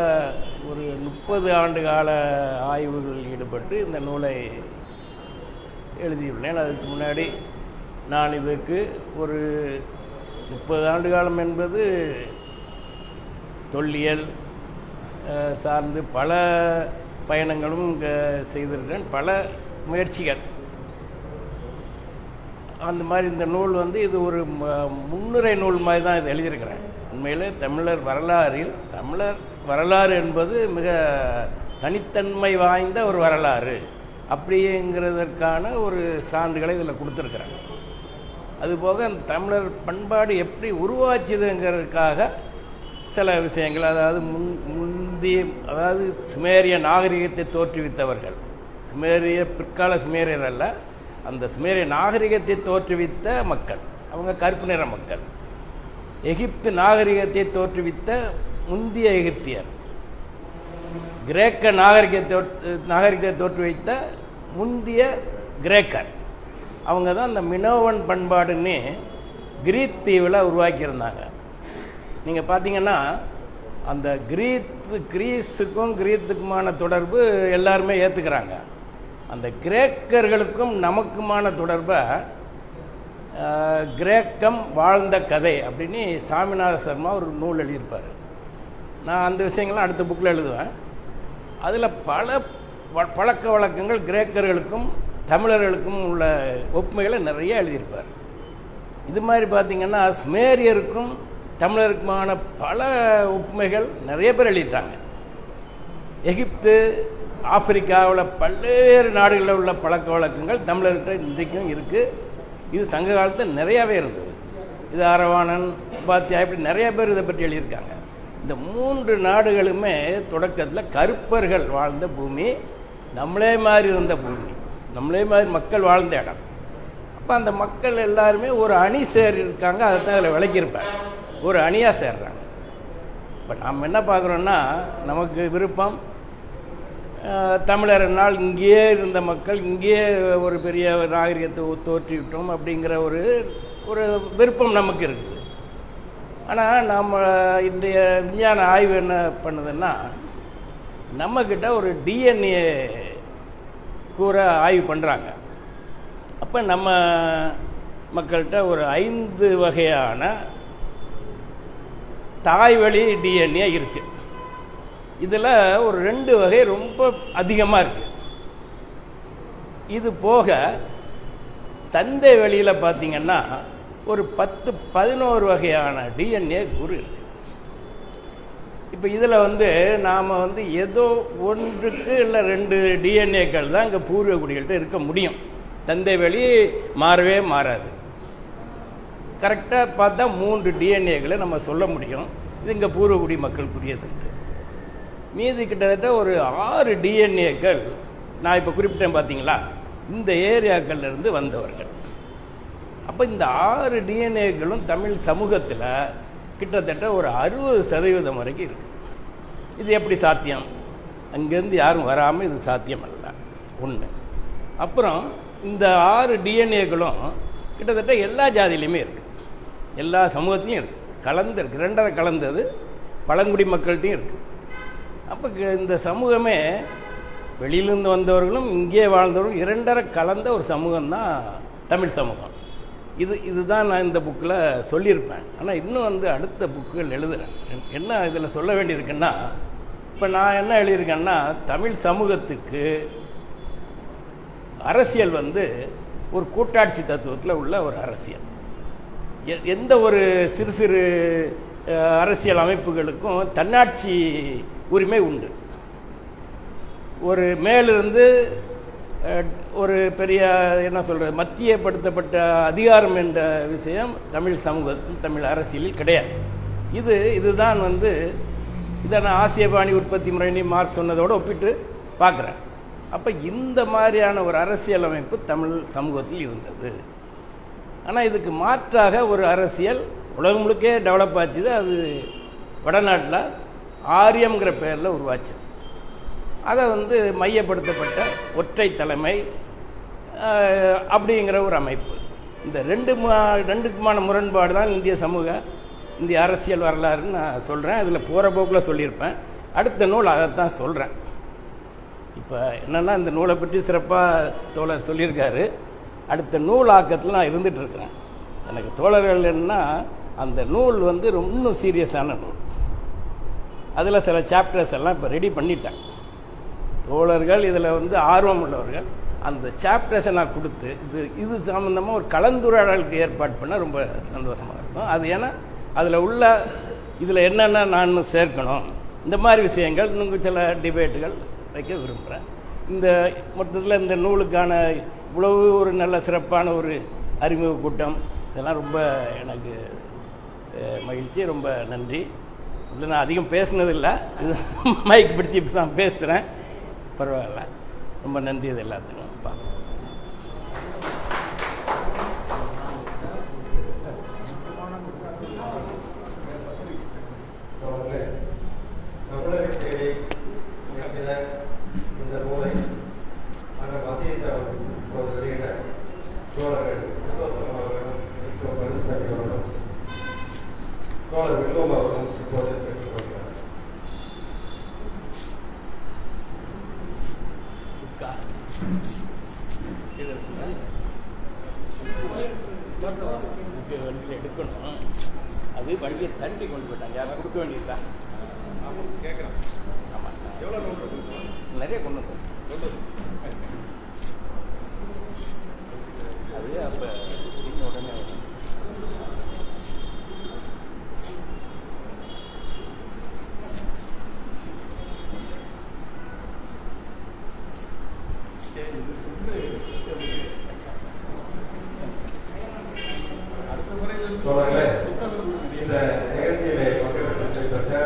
ஒரு 30 ஆண்டு கால ஆய்வுகளில் ஈடுபட்டு இந்த நூலை எழுதியுள்ளேன். அதுக்கு முன்னாடி நான் இதுக்கு ஒரு 30 ஆண்டு காலம் என்பது தொல்லியல் சார்ந்து பல பயணங்களும் செய்திருக்கிறேன், பல முயற்சிகள். அந்த மாதிரி இந்த நூல் இது ஒரு முன்னுரை நூல் மாதிரி தான் இது எழுதியிருக்கிறேன். உண்மையிலே தமிழர் வரலாறு என்பது மிக தனித்தன்மை வாய்ந்த ஒரு வரலாறு அப்படிங்கிறதற்கான ஒரு சான்றுகளை இதில் கொடுத்துருக்குறேன். அதுபோக அந்த தமிழர் பண்பாடு எப்படி உருவாச்சுதுங்கிறதுக்காக சில விஷயங்கள், அதாவது சுமேரிய நாகரிகத்தை தோற்றுவித்தவர்கள், பிற்கால சுமேரியர் அல்ல, அந்த சுமேரிய நாகரிகத்தை தோற்றுவித்த மக்கள், அவங்க கருப்பு நிற மக்கள். எகிப்து நாகரிகத்தை தோற்றுவித்த முந்திய எகிப்தியர், கிரேக்க நாகரிகத்தை தோற்றுவித்த முந்திய கிரேக்கர், அவங்க தான் அந்த மினோவன் பண்பாடுன்னு கிரீத் தீவில் உருவாக்கியிருந்தாங்க. நீங்கள் பார்த்தீங்கன்னா அந்த கிரீஸுக்கும் கிரீத்துக்குமான தொடர்பு எல்லாருமே ஏற்றுக்கிறாங்க. அந்த கிரேக்கர்களுக்கும் நமக்குமான தொடர்பை கிரேக்கம் வாழ்ந்த கதை அப்படின்னு சாமிநாத சர்மா ஒரு நூல் எழுதியிருப்பார். நான் அந்த விஷயங்கள்லாம் அடுத்த புக்கில் எழுதுவேன். அதில் பல பழக்க வழக்கங்கள் கிரேக்கர்களுக்கும் தமிழர்களுக்கும் உள்ள ஒப்புமைகளை நிறைய எழுதியிருப்பார். இது மாதிரி பார்த்திங்கன்னா சுமேரியருக்கும் தமிழருக்குமான பல ஒப்புமைகள் நிறைய பேர் எழுதிட்டாங்க. எகிப்து, ஆப்பிரிக்காவில் பல்வேறு நாடுகளில் உள்ள பழக்க வழக்கங்கள் தமிழர்கிட்ட இன்றைக்கும் இருக்குது. இது சங்க காலத்தில் நிறையாவே இருந்தது. இது அரவாணன், உபாத்தியா, இப்படி நிறைய பேர் இதை பற்றி எழுதியிருக்காங்க. இந்த 3 நாடுகளுமே தொடக்கத்தில் கருப்பர்கள் வாழ்ந்த பூமி, நம்மளே மாதிரி இருந்த பூமி, நம்மளே மாதிரி மக்கள் வாழ்ந்த இடம். அப்போ அந்த மக்கள் எல்லாருமே ஒரு அணி இருக்காங்க. அதை தான் அதில் விளக்கியிருப்பேன். ஒரு அணியாக சேர்றாங்க. இப்போ நாம் என்ன பார்க்குறோன்னா, நமக்கு விருப்பம் தமிழர் நாள் இங்கேயே இருந்த மக்கள் இங்கேயே ஒரு பெரிய நாகரிகத்தை தோற்றிவிட்டோம் அப்படிங்கிற ஒரு விருப்பம் நமக்கு இருக்குது. ஆனால் நம்ம இன்றைய விஞ்ஞான ஆய்வு என்ன பண்ணுதுன்னா, நம்மக்கிட்ட ஒரு டிஎன்ஏ கூற ஆய்வு பண்ணுறாங்க. அப்போ நம்ம மக்கள்கிட்ட ஒரு 5 வகையான தாய்வழி டிஎன்ஏ இருக்குது. இதில் ஒரு 2 வகை ரொம்ப அதிகமாக இருக்குது. இது போக தந்தை வழியில் பார்த்திங்கன்னா ஒரு 10-11 வகையான டிஎன்ஏ கூறு இருக்குது. இப்போ இதில் நாம் ஏதோ ஒன்றுக்கு இல்லை 2 டிஎன்ஏக்கள் தான் இங்கே பூர்வ குடிகள்கிட்ட இருக்க முடியும். தந்தை வழி மாறவே மாறாது. கரெக்டாக பார்த்தா 3 டிஎன்ஏக்களை நம்ம சொல்ல முடியும். இது இங்கே பூர்வகுடி மக்களுக்குரியது. மீதி கிட்டத்தட்ட ஒரு 6 டிஎன்ஏக்கள் நான் இப்போ குறிப்பிட்டேன் பார்த்தீங்களா, இந்த ஏரியாக்கள்லேருந்து வந்தவர்கள். அப்போ இந்த 6 டிஎன்ஏக்களும் தமிழ் சமூகத்தில் கிட்டத்தட்ட ஒரு 60% வரைக்கும் இருக்குது. இது எப்படி சாத்தியம்? அங்கேருந்து யாரும் வராமல் இது சாத்தியம் அல்ல. ஒன்று. அப்புறம் இந்த 6 டிஎன்ஏக்களும் கிட்டத்தட்ட எல்லா ஜாதியிலையுமே இருக்குது, எல்லா சமூகத்திலையும் இருக்குது, கலந்துருக்கு. 2.5 கலந்தது பழங்குடி மக்கள்கிட்டையும் இருக்குது. அப்போ இந்த சமூகமே வெளியிலிருந்து வந்தவர்களும் இங்கே வாழ்ந்தவர்களும் 2.5 கலந்த ஒரு சமூகம்தான் தமிழ் சமூகம். இதுதான் நான் இந்த புக்கில் சொல்லியிருப்பேன். ஆனால் இன்னும் அடுத்த புக்குகள் எழுதுகிறேன். என்ன இதில் சொல்ல வேண்டியிருக்குன்னா, இப்போ நான் என்ன எழுதியிருக்கேன்னா, தமிழ் சமூகத்துக்கு அரசியல் ஒரு கூட்டாட்சி தத்துவத்தில் உள்ள ஒரு அரசியல். எந்த ஒரு சிறு சிறு அரசியல் அமைப்புகளுக்கும் தன்னாட்சி உரிமை உண்டு. ஒரு மேலிருந்து ஒரு பெரிய என்ன சொல்கிறது மத்தியப்படுத்தப்பட்ட அதிகாரம் என்ற விஷயம் தமிழ் சமூகத்தில் தமிழ் அரசியலில் கிடையாது. இதுதான் இதை நான் ஆசியபாணி உற்பத்தி முறைன்னு மார்க் சொன்னதோடு ஒப்பிட்டு பார்க்குறேன். அப்போ இந்த மாதிரியான ஒரு அரசியல் அமைப்பு தமிழ் சமூகத்தில் இருந்தது. ஆனால் இதுக்கு மாற்றாக ஒரு அரசியல் உலகம் முழுக்கே டெவலப் ஆச்சுது. அது வடநாட்டில் ஆரியம்ங்கிற பெயரில் உருவாச்சு. அதை மையப்படுத்தப்பட்ட ஒற்றை தலைமை அப்படிங்கிற ஒரு அமைப்பு. இந்த ரெண்டுக்குமான முரண்பாடு தான் இந்திய அரசியல் வரலாறுன்னு நான் சொல்கிறேன். அதில் போகிற போக்கில் சொல்லியிருப்பேன். அடுத்த நூல் அதைத்தான் சொல்கிறேன். இப்போ என்னென்னா, இந்த நூலை பற்றி சிறப்பாக தோழர் சொல்லியிருக்காரு. அடுத்த நூல் ஆக்கத்தில் நான் இருந்துகிட்ருக்கிறேன். எனக்கு தோழர்கள் என்னன்னா, அந்த நூல் ரொம்ப சீரியஸான நூல். அதில் சில சாப்டர்ஸ் எல்லாம் இப்போ ரெடி பண்ணிட்டேன். தோழர்கள் இதில் ஆர்வம் உள்ளவர்கள் அந்த சாப்டர்ஸை நான் கொடுத்து இது சம்மந்தமாக ஒரு கலந்துரையாடலுக்கு ஏற்பாடு பண்ணால் ரொம்ப சந்தோஷமாக இருக்கும். அது ஏன்னா இதில் என்னென்ன நான் சேர்க்கணும், இந்த மாதிரி விஷயங்கள் இன்னும் சில டிபேட்டுகள் வைக்க விரும்புகிறேன். இந்த மொத்தத்தில் இந்த நூலுக்கான இவ்வளவு ஒரு நல்ல சிறப்பான ஒரு அறிமுக கூட்டம், இதெல்லாம் ரொம்ப எனக்கு மகிழ்ச்சி. ரொம்ப நன்றி. இதில் நான் அதிகம் பேசுனதில்லை, இது மைக் பிடிச்சி இப்போ நான் பேசுகிறேன். பரவாயில்ல, ரொம்ப நன்றி. இது எல்லாத்துக்கும் பார்ப்போம். இந்த நூலை அந்த மத்திய வெளியிட தோழர்கள் பழனிசாமி அவர்களும் தோழர் வில்வம் அவர்களும் இப்போது பெற்றுக் கொள்கிறார். எடுக்கணும். அது வண்டியை தண்டி கொண்டு போயிட்டாங்க. யாரும் கொடுக்க வேண்டியதா கேட்குறேன். ஆமாம், எவ்வளோ நோட்டு நிறைய கொண்டு வந்து அது அப்போ உடனே தோழர்களே, இந்த நிகழ்ச்சியிலே பங்கேற்ற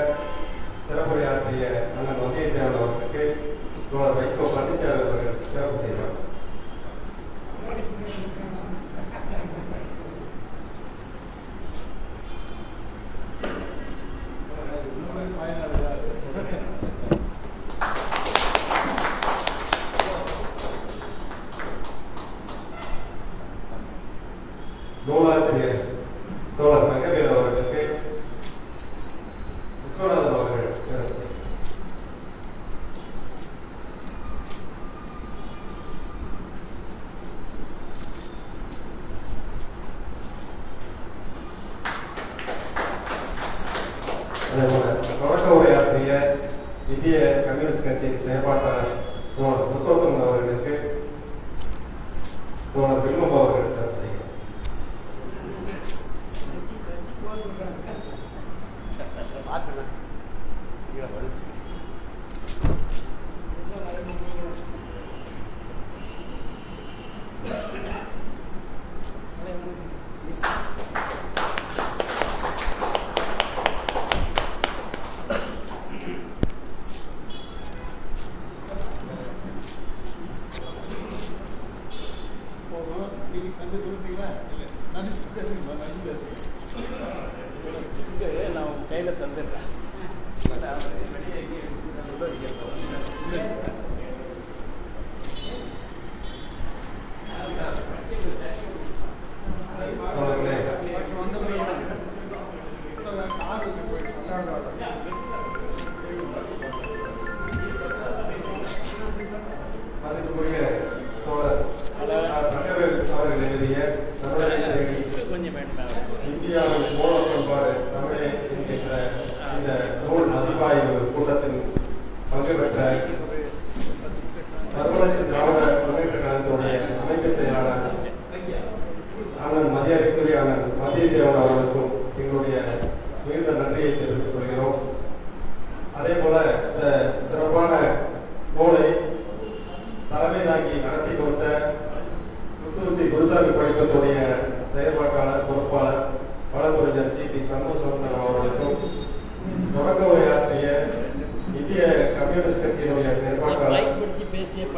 சிறப்புரையாற்றிய அண்ணன் வந்தியத்தேவன் அவர்களுக்கு தோழர் வைகோ பழனிசாமி அவர்கள் சிறப்பு செய்வார். நூலாசிரியர் தோழர் தங்கவேல் அவர்களுக்கு விஸ்வநாதன் அவர்கள் தொடக்க உரையாற்றிய இந்திய கம்யூனிஸ்ட் கட்சியின் செயற்பாட்டாளர் தோழர் புருஷோத்தமன் அவர்களுக்கு தோழர் வில்வம் அவர்கள் சிறப்பு செய்கிறார். நான் கையில் தந்துடுறேன்.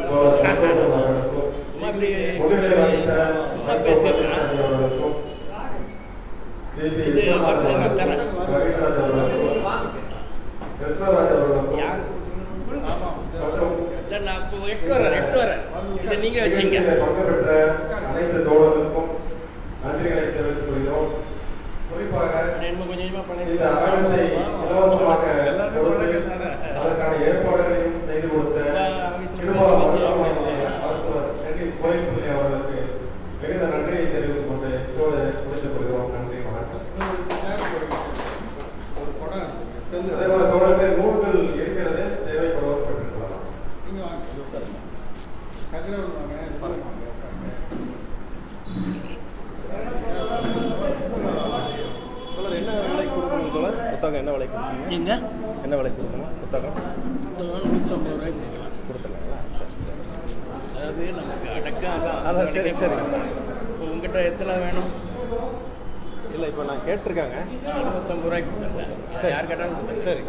தோழர் முருகன் அவர்களுக்கும் சும்மா இப்படி முன்னிலை வகித்த சும்மா பேசிடலாம். அவர்களுக்கும் டிபி இது விஸ்வநாதன் நான் தரேன். ரவீந்திரநாத் அவர்களுக்கும் கிருஷ்ணராஜ் அவர்களுக்கும் யார் மற்றும் இல்லை நான் இப்போ எட்டு வரேன் இதை நீங்கள் வச்சிங்க. நிகழ்ச்சியில் பங்கு பெற்ற அனைத்து தோழர்களுக்கும் நன்றிகளை தெரிவித்துக் கொள்கிறோம். குறிப்பாக என்ன கொஞ்சமாக இந்த அரங்கத்தை இலவசமாக கொடுத்து அதற்கான ஏற்பாடுகளையும் செய்து கொடுத்த கிருபா மருத்துவர் டென்னிஸ் கோயில்பள்ளி அவர்களுக்கு மிகுந்த நன்றியை தெரிவித்துக் கொண்டு இதோடு முடித்துக் கொள்கிறோம். நன்றி, வணக்கம். அதே போல தொடர்ந்து நூல்கள் இருக்கிறது, தேவைப்படுவோர் பெற்றுக்கொள்ளலாம். என்ன விலைக்கு கொடுக்கணும் தோழர்? புத்தகம் என்ன விலைக்கு கொடுக்கணும்? எங்க என்ன விலைக்கு கொடுக்கணும் புத்தகம்? 150 ரூபாய்க்கு கொடுத்துடலாங்களா? அதாவது நமக்கு அடக்கம் அதான் சரி சரி. இப்போ உங்ககிட்ட எத்தனை வேணும்? இல்லை இப்போ நான் கேட்டிருக்காங்க. 150 ரூபாய்க்கு கொடுத்துருக்கேன். சரி. யார் கேட்டாலும் கொடுத்துருக்கேன். சரி.